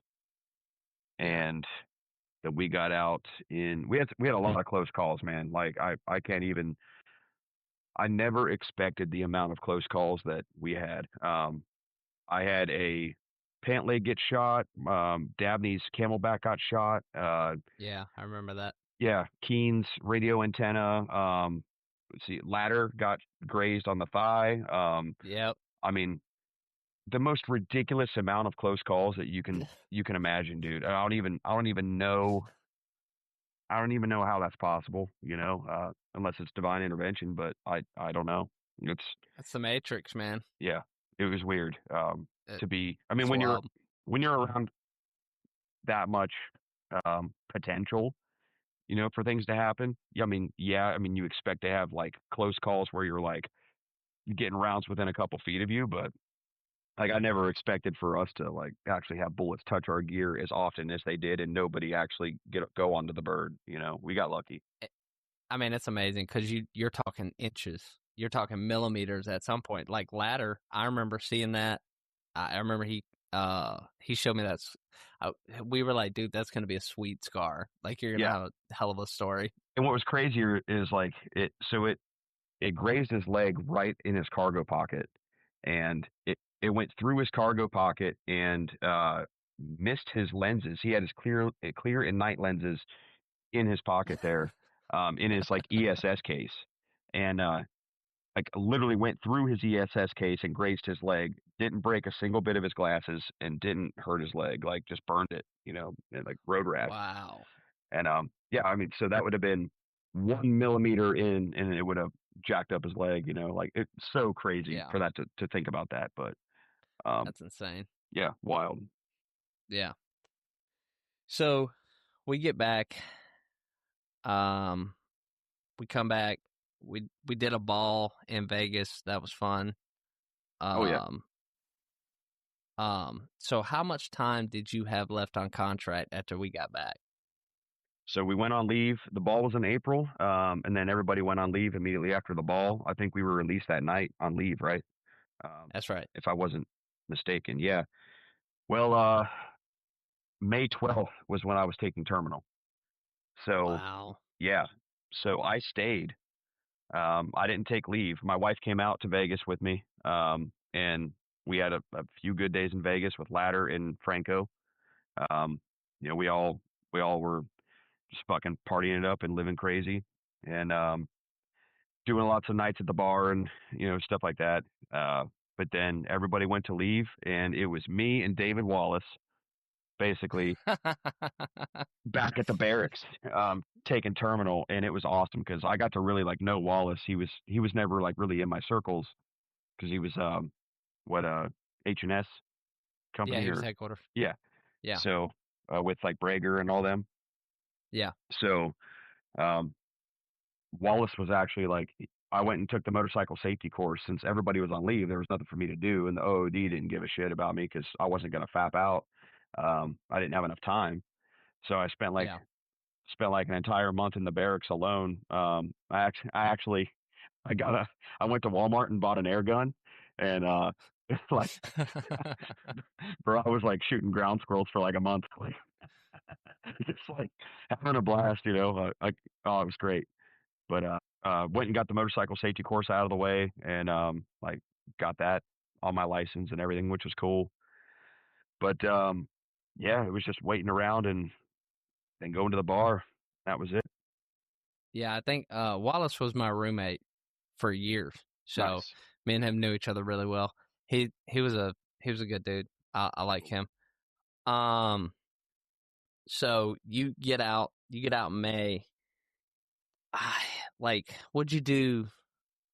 yeah, and that we got out in. We had a lot of close calls, man. Like I can't even. I never expected the amount of close calls that we had. I had a pant leg get shot. Dabney's camelback got shot. yeah. I remember that. Yeah, Keen's radio antenna. Let's see, ladder got grazed on the thigh. Yep. I mean, the most ridiculous amount of close calls that you can imagine, dude. I don't even know how that's possible, unless it's divine intervention, but I don't know. It's That's the Matrix, man. yeah, it was weird. It, To be, I mean, it's wild. when you're around that much potential, for things to happen. Yeah, I mean, you expect to have like close calls where you're like getting rounds within a couple feet of you, but like I never expected for us to like actually have bullets touch our gear as often as they did, and nobody actually go onto the bird. We got lucky. I mean, it's amazing because you're talking inches, you're talking millimeters at some point. Like ladder, I remember seeing that. I remember he showed me that. We were like, dude, that's gonna be a sweet scar. Like you're gonna Yeah, have a hell of a story. and what was crazier is like it grazed his leg right in his cargo pocket, and it went through his cargo pocket and missed his lenses. He had his clear and night lenses in his pocket there, in his like ESS case, and like literally went through his ESS case and grazed his leg. Didn't break a single bit of his glasses and didn't hurt his leg. Like just burned it, and like road rash. Wow. And yeah, I mean, so that would have been 1 millimeter in, and it would have jacked up his leg. Like it's so crazy Yeah, for that to think about that. But um, that's insane. yeah, wild. Yeah. So we get back. Um, we come back. We did a ball in Vegas. That was fun. Oh yeah. Um, so how much time did you have left on contract after we got back? So we went on leave. The ball was in April, and then everybody went on leave immediately after the ball. I think we were released that night on leave, right? That's right. If I wasn't mistaken. Yeah. Well, May 12th was when I was taking terminal. So Wow. yeah. So I stayed. I didn't take leave. My wife came out to Vegas with me, and we had a few good days in Vegas with Ladder and Franco. Um, we all were just fucking partying it up and living crazy, and doing lots of nights at the bar and stuff like that. But then everybody went to leave, and it was me and David Wallace basically back at the barracks, taking terminal, and it was awesome because I got to really like know Wallace. He was never like really in my circles because he was what H&S Yeah, company he was or headquarters. yeah. Yeah. So with like Brager and all them. Yeah. So um, Wallace was actually like I went and took the motorcycle safety course since everybody was on leave. There was nothing for me to do, and the OOD didn't give a shit about me because I wasn't gonna fap out. I didn't have enough time, so I Yeah. spent like an entire month in the barracks alone. I went to Walmart and bought an air gun, and like, bro, I was like shooting ground squirrels for like a month, like just like having a blast, oh, it was great. But went and got the motorcycle safety course out of the way, and like got that on my license and everything, which was cool. But yeah, it was just waiting around and then going to the bar. That was it. Yeah, I think Wallace was my roommate for years, so Nice. me and him knew each other really well. He was a good dude. I like him. Um, so you get out in May. Like, what'd you do?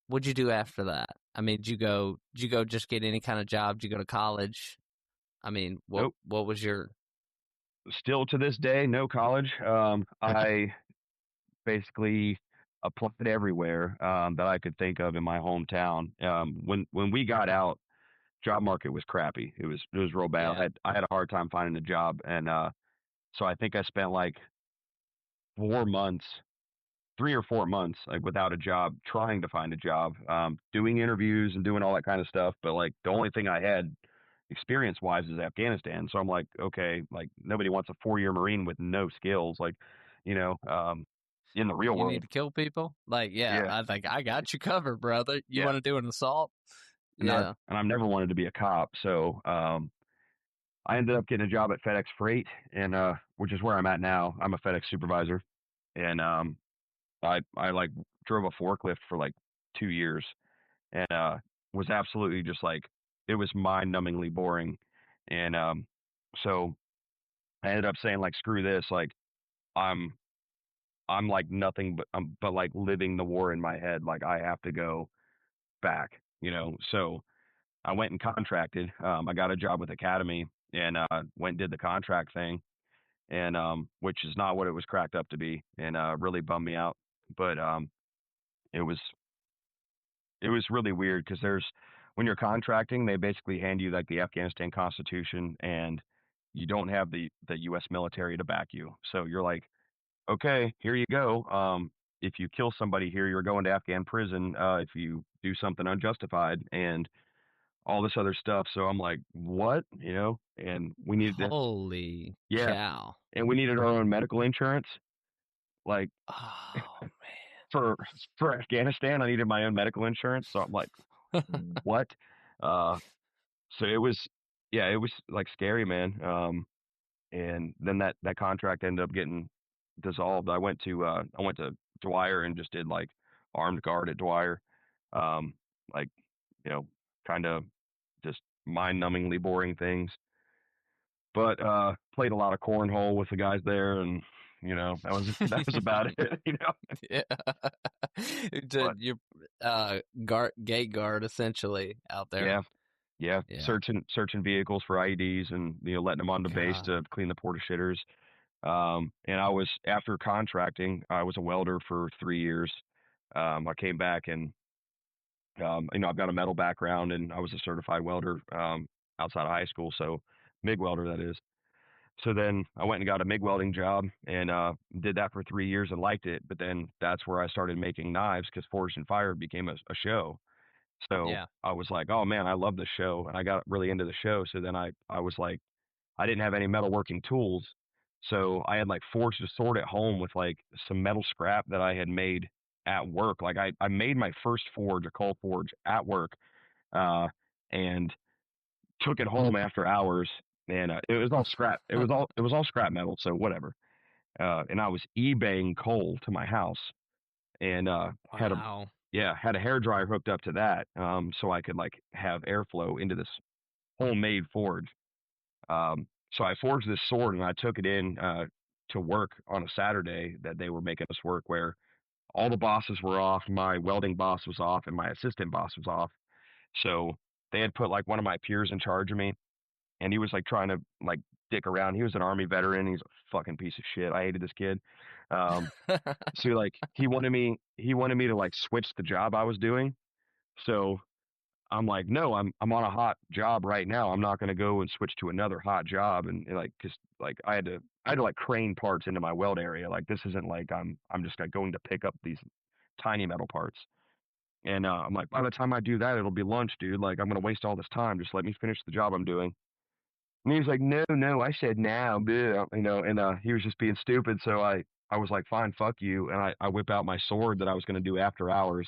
What'd you do after that? I mean, did you go just get any kind of job? Did you go to college? I mean, Nope. what was your Still to this day, no college. I basically applied everywhere that I could think of in my hometown. When we got out, job market was crappy. It was real bad. yeah, I had a hard time finding a job, and so I think I spent like 4 months, 3 or 4 months, like without a job, trying to find a job, doing interviews and doing all that kind of stuff. But like the only thing I had experience wise is Afghanistan. So I'm like, okay, like nobody wants a 4-year Marine with no skills, like, you know, in the real you need world. to kill people? Like, yeah, Yeah, I think I got you covered, brother. You yeah. want to do an assault? And Yeah, I've never wanted to be a cop. So I ended up getting a job at FedEx Freight, and which is where I'm at now. I'm a FedEx supervisor, and I like drove a forklift for like 2 years, and was absolutely just like, it was mind-numbingly boring, and so I ended up saying like, screw this, like I'm I'm like nothing but like living the war in my head, like I have to go back, So I went and contracted. I got a job with Academy, and went and did the contract thing, and which is not what it was cracked up to be, and really bummed me out. But it was it was really weird because there's when you're contracting, they basically hand you like the Afghanistan Constitution, and you don't have the U.S. military to back you. So you're like, okay, here you go. If you kill somebody here, you're going to Afghan prison. If you do something unjustified and all this other stuff. So I'm like, what? And we needed to, holy yeah, cow! and we needed our own medical insurance. Like Oh for for Afghanistan, I needed my own medical insurance. So I'm like, man. what? Uh, so it was, yeah, it was like scary, man. And then that contract ended up getting dissolved. I went to Dwyer and just did like armed guard at Dwyer. Um, like, you know, kind of just mind-numbingly boring things. But played a lot of cornhole with the guys there, and that was about it. Yeah. But You're gate guard essentially out there. yeah, yeah, Yeah. searching vehicles for IEDs, and letting them on the base God. to clean the porta shitters. And I was, after contracting, I was a welder for 3 years. I came back, and I've got a metal background, and I was a certified welder outside of high school, so MIG welder, that is. So then I went and got a MIG welding job, and did that for 3 years and liked it. But then that's where I started making knives, because Forged and Fired became a show. So Yeah. I was like, oh man, I love the show, and I got really into the show. So then I was like, I didn't have any metalworking tools, so I had like forged a sword at home with like some metal scrap that I had made at work. Like I made my first forge, a coal forge, at work, uh, and took it home after hours, and it was all scrap. It was all scrap metal, so whatever. And I was eBaying coal to my house, and Wow. had a hair dryer hooked up to that, so I could like have airflow into this homemade forge. So I forged this sword, and I took it in to work on a Saturday that they were making us work, where all the bosses were off. My welding boss was off, and my assistant boss was off. So they had put like one of my peers in charge of me, and he was like trying to like dick around. He was an army veteran. He's a fucking piece of shit. I hated this kid. Um, so like he wanted me to like switch the job I was doing. So I'm like, no, I'm on a hot job right now. I'm not going to go and switch to another hot job, and like, cause like I had to like crane parts into my weld area. Like this isn't like I'm just like going to pick up these tiny metal parts. And I'm like, by the time I do that, it'll be lunch, dude. Like I'm gonna waste all this time. Just let me finish the job I'm doing. And he was like, no, no, I said now, bleh, and he was just being stupid. So I was like, fine, fuck you. And I whip out my sword that I was gonna do after hours,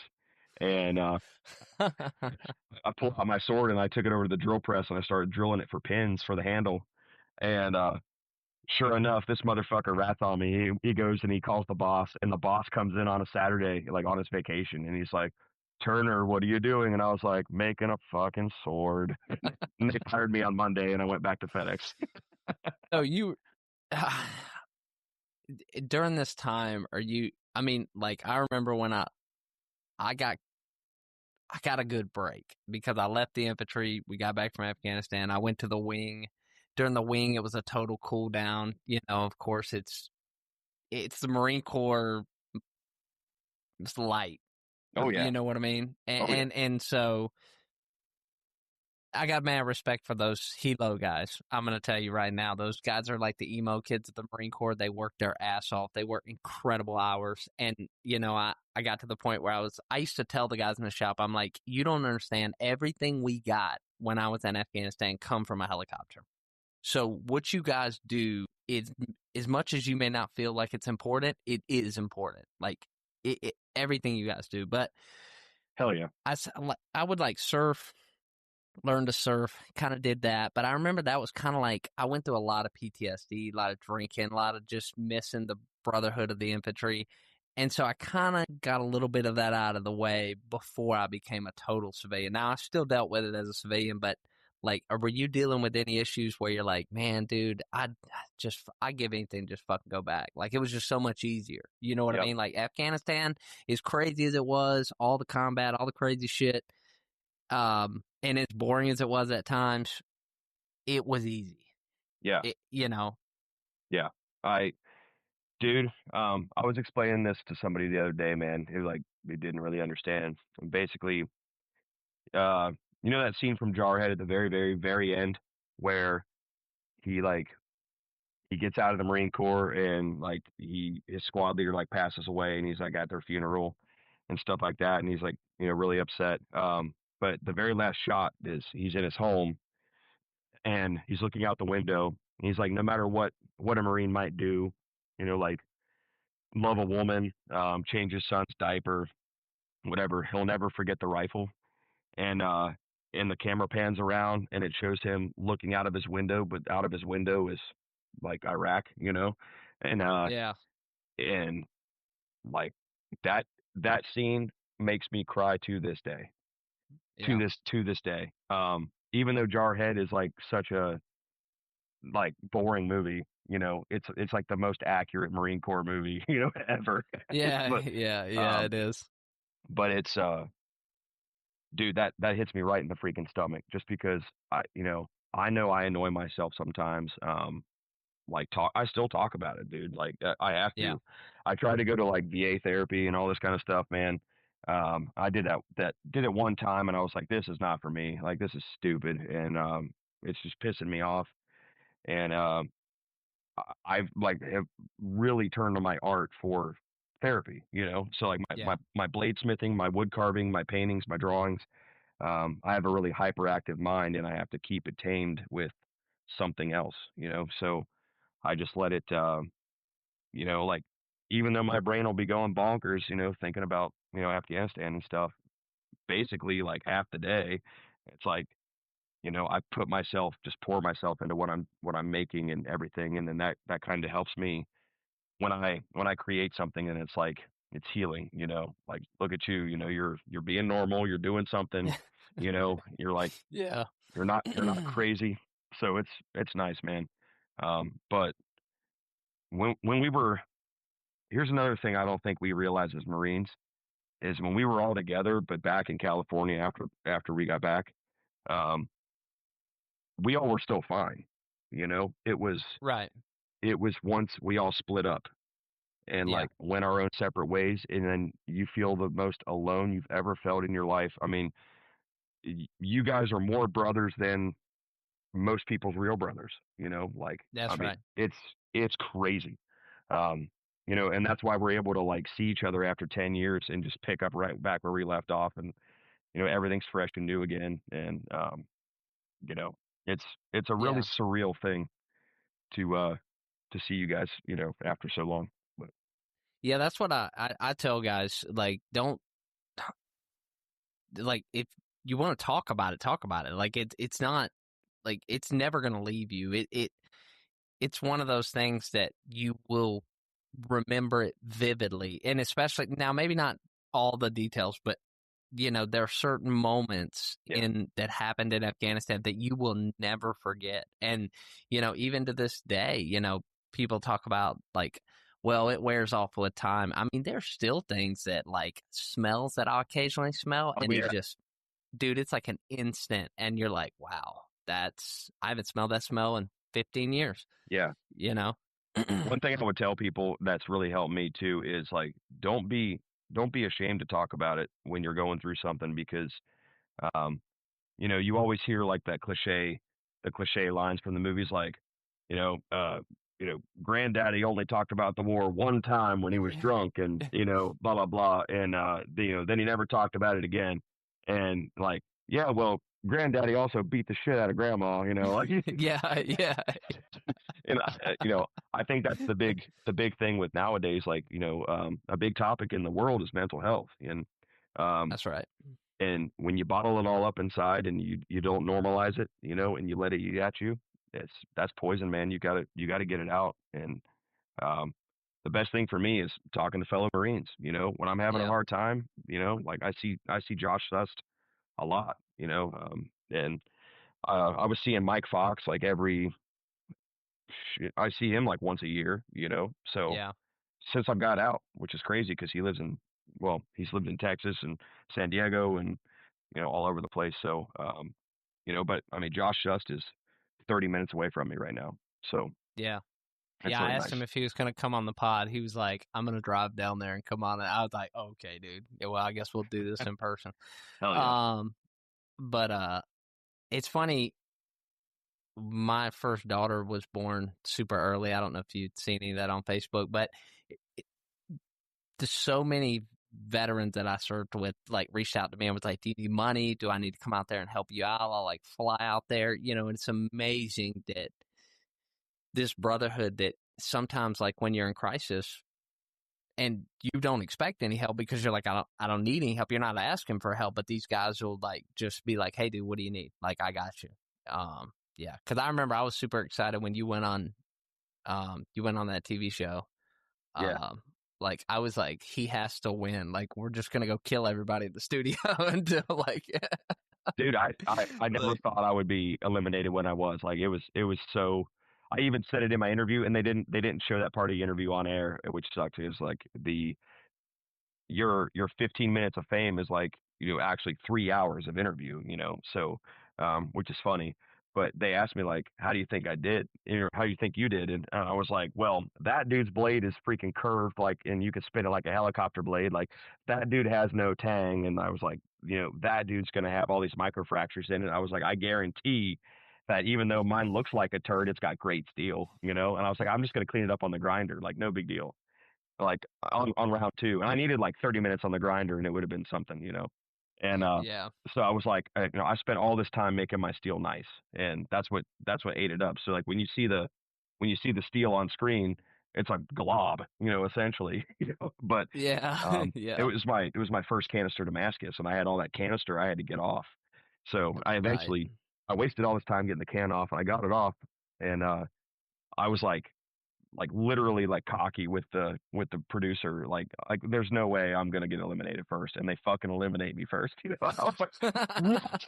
And I pulled out my sword and I took it over to the drill press and I started drilling it for pins for the handle. And sure enough, this motherfucker rats on me. He goes and he calls the boss, and the boss comes in on a Saturday, like on his vacation, and he's like, Turner, what are you doing? And I was like, making a fucking sword. And they fired me on Monday, and I went back to FedEx. So you during this time, are you? I mean, like I remember when I got I got a good break because I left the infantry. We got back from Afghanistan. I went to the wing. During the wing, it was a total cool down. You know, of course, it's the Marine Corps. It's light. Oh yeah, You know what I mean? And oh yeah, and so I got mad respect for those helo guys. I'm going to tell you right now, those guys are like the emo kids at the Marine Corps. They work their ass off. They work incredible hours. And, you know, I got to the point where I used to tell the guys in the shop, I'm like, you don't understand. Everything we got when I was in Afghanistan come from a helicopter. So what you guys do is, as much as you may not feel like it's important, it is important. Like everything you guys do. But hell yeah, I would like surf, learn to surf, kind of did that. But I remember that was kind of like I went through a lot of PTSD, a lot of drinking, a lot of just missing the brotherhood of the infantry. And so I kind of got a little bit of that out of the way before I became a total civilian. Now, I still dealt with it as a civilian, but like, were you dealing with any issues where you're like, man, dude, I give anything, just fucking go back. Like, it was just so much easier. You know what I yep, mean? Like, Afghanistan, as crazy as it was, all the combat, all the crazy shit, and as boring as it was at times, it was easy. yeah, You know, yeah. I, dude, I was explaining this to somebody the other day, man, who like they didn't really understand. Basically, uh, you know that scene from Jarhead at the very, very, very end where he like he gets out of the Marine Corps and like his squad leader like passes away and he's like at their funeral and stuff like that and he's like really upset. But the very last shot is he's in his home and he's looking out the window and he's like no matter what a Marine might do, like love a woman, change his son's diaper, whatever, he'll never forget the rifle. And the camera pans around and it shows him looking out of his window, but out of his window is like Iraq, and yeah, and like that that scene makes me cry to this day. yeah, To this day. Even though Jarhead is like such a like boring movie, it's like the most accurate Marine Corps movie, ever. yeah, but yeah. um It is. but it's dude, that hits me right in the freaking stomach just because I know I annoy myself sometimes. Like I still talk about it, dude. Like I have Yeah, to. I try to go to like VA therapy and all this kind of stuff, man. I did it one time and I was like, this is not for me. Like this is stupid and it's just pissing me off. And I've like have really turned to my art for therapy, So like yeah, my bladesmithing, my wood carving, my paintings, my drawings. I have a really hyperactive mind and I have to keep it tamed with something else, So I just let it, like even though my brain will be going bonkers, thinking about, Afghanistan and stuff, basically like half the day, it's like, I just pour myself into what I'm making and everything. And then that kind of helps me when I create something and it's like, it's healing, like look at you, you're being normal, you're doing something, you're like, yeah, you're not crazy. So it's nice, man. But when we were here's another thing I don't think we realized as Marines is when we were all together, but back in California after we got back, um, we all were still fine. right. It was once we all split up and Yeah, like went our own separate ways, and then you feel the most alone you've ever felt in your life. I mean, you guys are more brothers than most people's real brothers. Like I that's mean, right. it's crazy. Um, and that's why we're able to like see each other after 10 years and just pick up right back where we left off, and everything's fresh and new again. And you know, it's a really Yeah, surreal thing to see you guys, after so long. But yeah. That's what I tell guys. Like, don't. like if you want to talk about it, talk about it. Like it's not like it's never going to leave you. It's one of those things that you will remember it vividly, and especially now, maybe not all the details, but there are certain moments Yeah. in that happened in Afghanistan that you will never forget. And even to this day, people talk about like, well, it wears off with time. I mean, there's still things that like smells that I'll occasionally smell, Oh and it yeah. just, dude, it's like an instant, and you're like, wow, I haven't smelled that smell in 15 years. Yeah. You know? One thing I would tell people that's really helped me too is like don't be ashamed to talk about it when you're going through something because um you always hear like the cliche lines from the movies like, you know, uh, granddaddy only talked about the war one time when he was drunk and, blah, blah, blah. And, then he never talked about it again. And like, yeah, well, granddaddy also beat the shit out of grandma, like, Yeah, yeah, and, I think that's the big thing with nowadays, like, a big topic in the world is mental health. Um, that's right. and when you bottle it all up inside and you don't normalize it, and you let it eat at you, that's poison, man. You gotta get it out. And um, the best thing for me is talking to fellow Marines. When I'm having a Yeah, hard time, like I see Josh Sust a lot. And I was seeing Mike Fox like I see him like once a year. So yeah, since I've got out, which is crazy because he's lived in Texas and San Diego and all over the place. So, but I mean, Josh Just is 30 minutes away from me right now. So yeah. that's Yeah, I really asked nice. him if he was going to come on the pod. He was like, I'm going to drive down there and come on. And I was like, okay, dude. Yeah, well, I guess we'll do this in person. Hell yeah. Um, but it's funny. My first daughter was born super early. I don't know if you'd seen any of that on Facebook, but there's so many veterans that I served with, like, reached out to me and was like, do you need money? Do I need to come out there and help you out? I'll, like, fly out there. And it's amazing that this brotherhood that sometimes, like, when you're in crisis, and you don't expect any help because you're like, I don't need any help. You're not asking for help, but these guys will like just be like, hey, dude, what do you need? Like, I got you. Yeah, because I remember I was super excited when you went on that TV show. Yeah. Um, like I was like, he has to win. Like, we're just gonna go kill everybody in the studio until like, Dude, I never like, thought I would be eliminated when I was. Like it was so I even said it in my interview and they didn't show that part of the interview on air, which sucked. It was like your 15 minutes of fame is like actually 3 hours of interview, so which is funny. But they asked me like, how do you think I did, how do you think you did? And I was like, well, that dude's blade is freaking curved, like, and you can spin it like a helicopter blade, like that dude has no tang. And I was like, that dude's gonna have all these microfractures in it. I was like, I guarantee that even though mine looks like a turd, it's got great steel, and I was like, I'm just gonna clean it up on the grinder, like no big deal, like on round two. And I needed like 30 minutes on the grinder and it would have been something, And yeah, so I was like, I spent all this time making my steel nice, and that's what ate it up. So like when you see the steel on screen, it's like glob, essentially, But yeah, yeah, it was my first canister Damascus, and I had all that canister I had to get off. So right. I wasted all this time getting the can off, and I got it off, and I was like literally like cocky with the producer, like there's no way I'm gonna get eliminated first, and they fucking eliminate me first. I was like, what?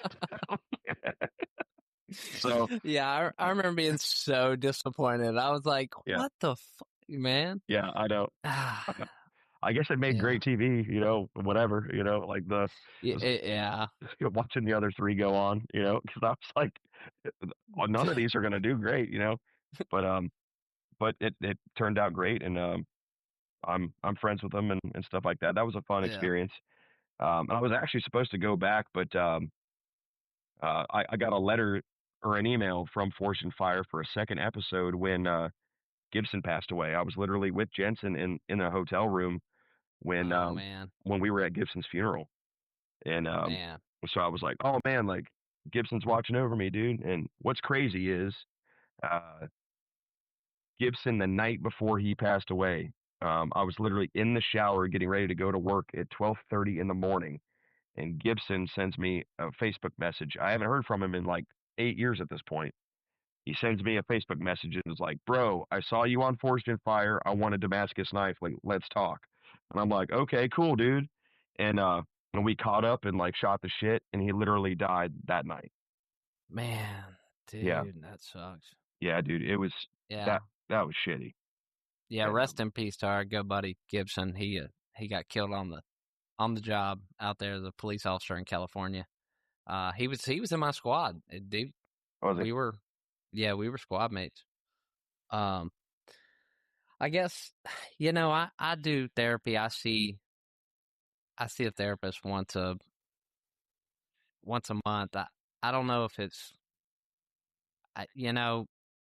So Yeah, I uh, remember being so disappointed. I was like, yeah, what the fuck, man? yeah, I know. Ah, I guess it made yeah. great TV, whatever, like Yeah, yeah. watching the other three go on, because I was like, well, none of these are gonna do great, but it turned out great, and I'm friends with them and stuff like that. That was a fun Yeah. experience. And I was actually supposed to go back, but I got a letter or an email from Force and Fire for a second episode when Gibson passed away. I was literally with Jensen in a hotel room when Oh man, we were at Gibson's funeral, and man. so I was like, oh man, like Gibson's watching over me, dude. And what's crazy is uh, Gibson the night before he passed away. I was literally in the shower getting ready to go to work at 12:30 in the morning, and Gibson sends me a Facebook message. I haven't heard from him in like 8 years at this point. He sends me a Facebook message and is like, "Bro, I saw you on Forged in Fire. I want a Damascus knife. Like, let's talk." And I'm like, "Okay, cool, dude." And and we caught up and like shot the shit, and he literally died that night. Man, Yeah, dude, that sucks. yeah, dude. It was Yeah. that was shitty. Yeah, And rest in peace to our good buddy Gibson. He got killed on the job out there as a police officer in California. He was in my squad. Dude, what was it? we were we were squad mates. Um I guess I do therapy. I see a therapist once a month. I don't know if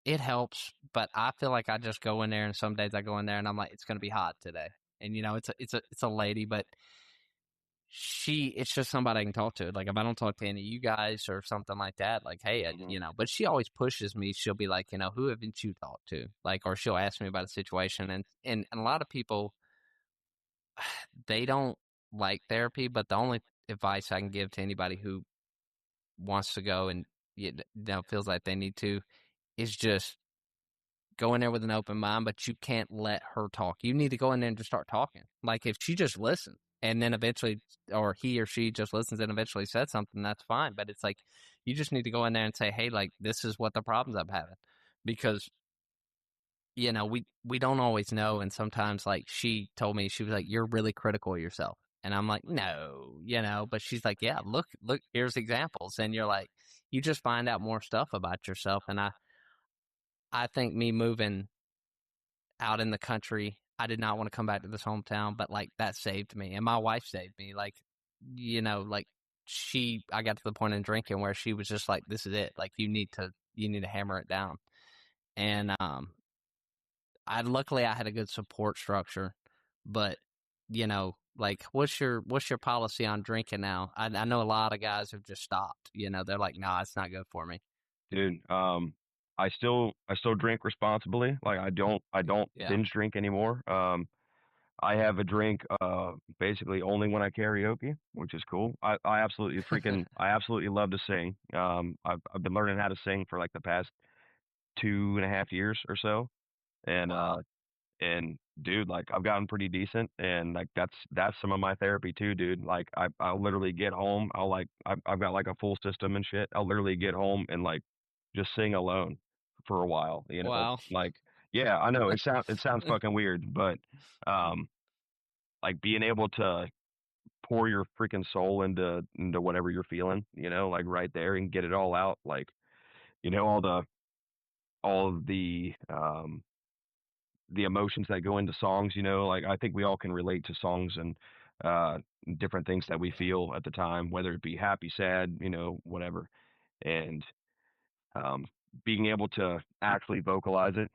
it helps, but I feel like I just go in there, and some days I go in there and I'm like, it's going to be hot today. And it's a lady, but it's just somebody I can talk to. Like if I don't talk to any of you guys or something like that, like, hey, Hmm. but she always pushes me. She'll be like, who haven't you talked to? Like, or she'll ask me about a situation. And a lot of people, they don't like therapy, but the only advice I can give to anybody who wants to go and feels like they need to is just go in there with an open mind, but you can't let her talk. You need to go in there and just start talking. Like if she just listens and then eventually, or he or she just listens and eventually said something, that's fine. But it's like, you just need to go in there and say, hey, like, this is what the problems I'm having. Because, we don't always know. And sometimes, like, she told me, she was like, you're really critical of yourself. And I'm like, no, but she's like, yeah, look, here's examples. And you're like, you just find out more stuff about yourself. And I think me moving out in the country, I did not want to come back to this hometown, but like that saved me, and my wife saved me. Like, like I got to the point in drinking where she was just like, "This is it. Like, you need to hammer it down." And I luckily I had a good support structure, but like, what's your policy on drinking now? I know a lot of guys have just stopped. They're like, "Nah, it's not good for me." Dude, I still drink responsibly. Like I don't Yeah. binge drink anymore. I have a drink basically only when I karaoke, which is cool. I absolutely love to sing. I've been learning how to sing for like the past 2.5 years or so. And Wow. and dude, like I've gotten pretty decent, and like that's some of my therapy too, dude. Like I'll literally get home, I've got like a full system and shit. I'll literally get home and like just sing alone for a while, Wow. like yeah, I know it sounds fucking weird, but um like being able to pour your freaking soul into whatever you're feeling, like right there and get it all out, like all of the emotions that go into songs, like I think we all can relate to songs and uh different things that we feel at the time, whether it be happy, sad, whatever. And um being able to actually vocalize it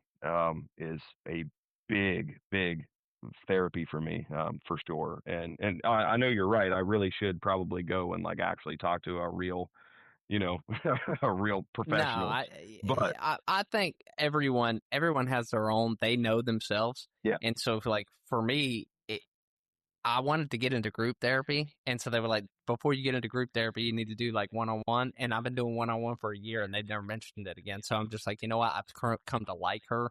is a big therapy for me, for sure. And I know you're right. I really should probably go and like actually talk to a real, you know, a real No, professional. I, But I think everyone has their own. They know themselves, yeah. and so for me, I wanted to get into group therapy, and so they were like, before you get into group therapy, you need to do like one on one. And I've been doing one on one for a year, and they've never mentioned it again. So I'm just like, you know what? Come to like her.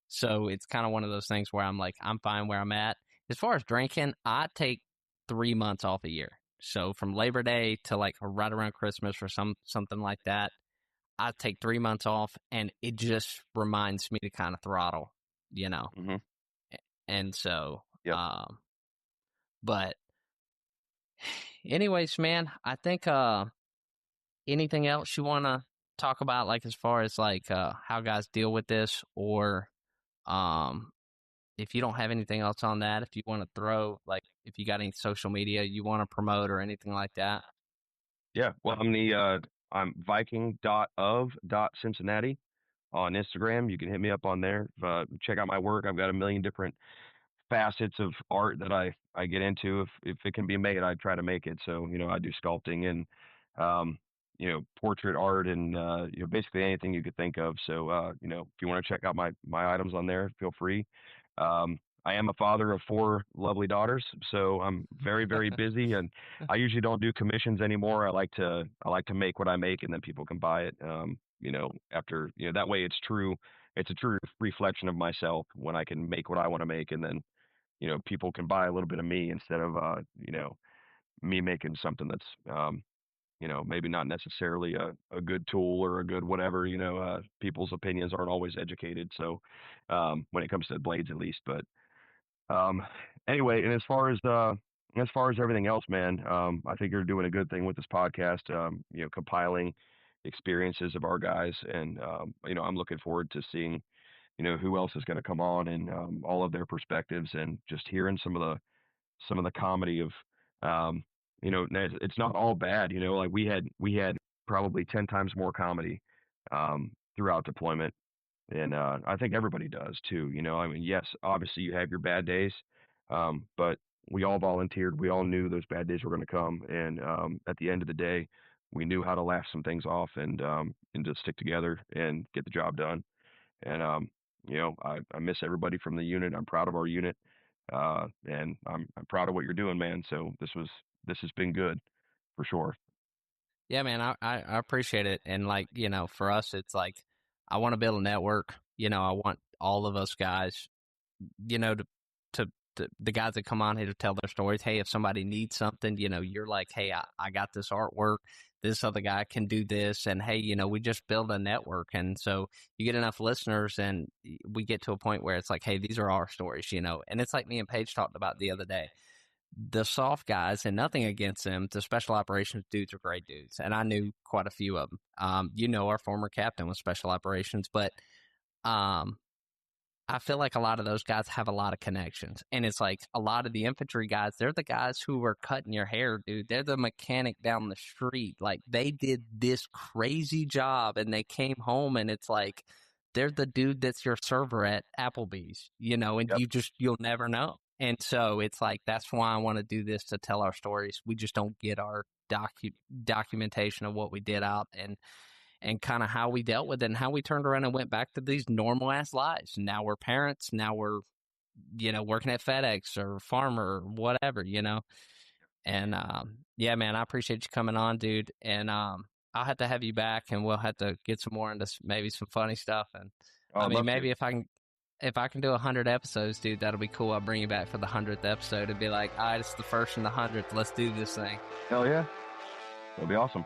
So it's kind of one of those things where I'm like, I'm fine where I'm at. As far as drinking, I take 3 months off a year. So from Labor Day to like right around Christmas or something like that, I take 3 months off, and it just reminds me to kind of throttle, you know. Hmm. And so, Yep. but anyways, man, I think anything else you want to talk about, like as far as like how guys deal with this, or um if you don't have anything else on that, if you want to throw, like, if you got any social media you want to promote or anything like that. Yeah. Well, I'm Viking.of.Cincinnati on Instagram. You can hit me up on there. Check out my work. I've got a million different facets of art that I get into. If it can be made, I try to make it. So, I do sculpting and um, portrait art and basically anything you could think of. So, if you want to check out my items on there, feel free. I am a father of 4 lovely daughters, so I'm very, very busy, and I usually don't do commissions anymore. I like to make what I make, and then people can buy it. After that way, it's true. It's a true reflection of myself when I can make what I want to make, and then people can buy a little bit of me instead of me making something that's maybe not necessarily a good tool or a good whatever. People's opinions aren't always educated, so when it comes to blades at least, but. Um, anyway, and as far as everything else, man, I think you're doing a good thing with this podcast. Compiling experiences of our guys, and I'm looking forward to seeing who else is going to come on and all of their perspectives, and just hearing some of the comedy of it's not all bad. Like we had probably 10 times more comedy throughout deployment, and I think everybody does too. I mean, yes, obviously you have your bad days, but we all volunteered. We all knew those bad days were going to come, and at the end of the day, we knew how to laugh some things off and just stick together and get the job done. And I miss everybody from the unit. I'm proud of our unit, and I'm proud of what you're doing, man. So this has been good for sure. Yeah, man, I appreciate it. And like, for us, it's like, I want to build a network. I want all of us guys, to, to the guys that come on here to tell their stories. Hey, if somebody needs something, you're like, hey, I got this artwork. This other guy can do this. And hey, we just build a network. And so you get enough listeners and we get to a point where it's like, hey, these are our stories, and it's like me and Paige talked about the other day. The soft guys, and nothing against them, the special operations dudes are great dudes, and I knew quite a few of them. Our former captain was special operations, but um, I feel like a lot of those guys have a lot of connections. And it's like a lot of the infantry guys, they're the guys who are cutting your hair, dude. They're the mechanic down the street. Like, they did this crazy job and they came home, and it's like they're the dude that's your server at Applebee's, and Yep. you'll never know. And so it's like, that's why I want to do this, to tell our stories. We just don't get our documentation of what we did out, and kind of how we dealt with it, and how we turned around and went back to these normal ass lives. Now we're parents. Now we're, working at FedEx or farmer or whatever, And yeah, man, I appreciate you coming on, dude. And I'll have you back, and we'll have to get some more into maybe some funny stuff. And Oh, I I'd mean, love to. maybe if I can do 100 episodes, dude, that'll be cool. I'll bring you back for the 100th episode and be like, all right, it's the first and the 100th. Let's do this thing. Hell yeah, that'll be awesome.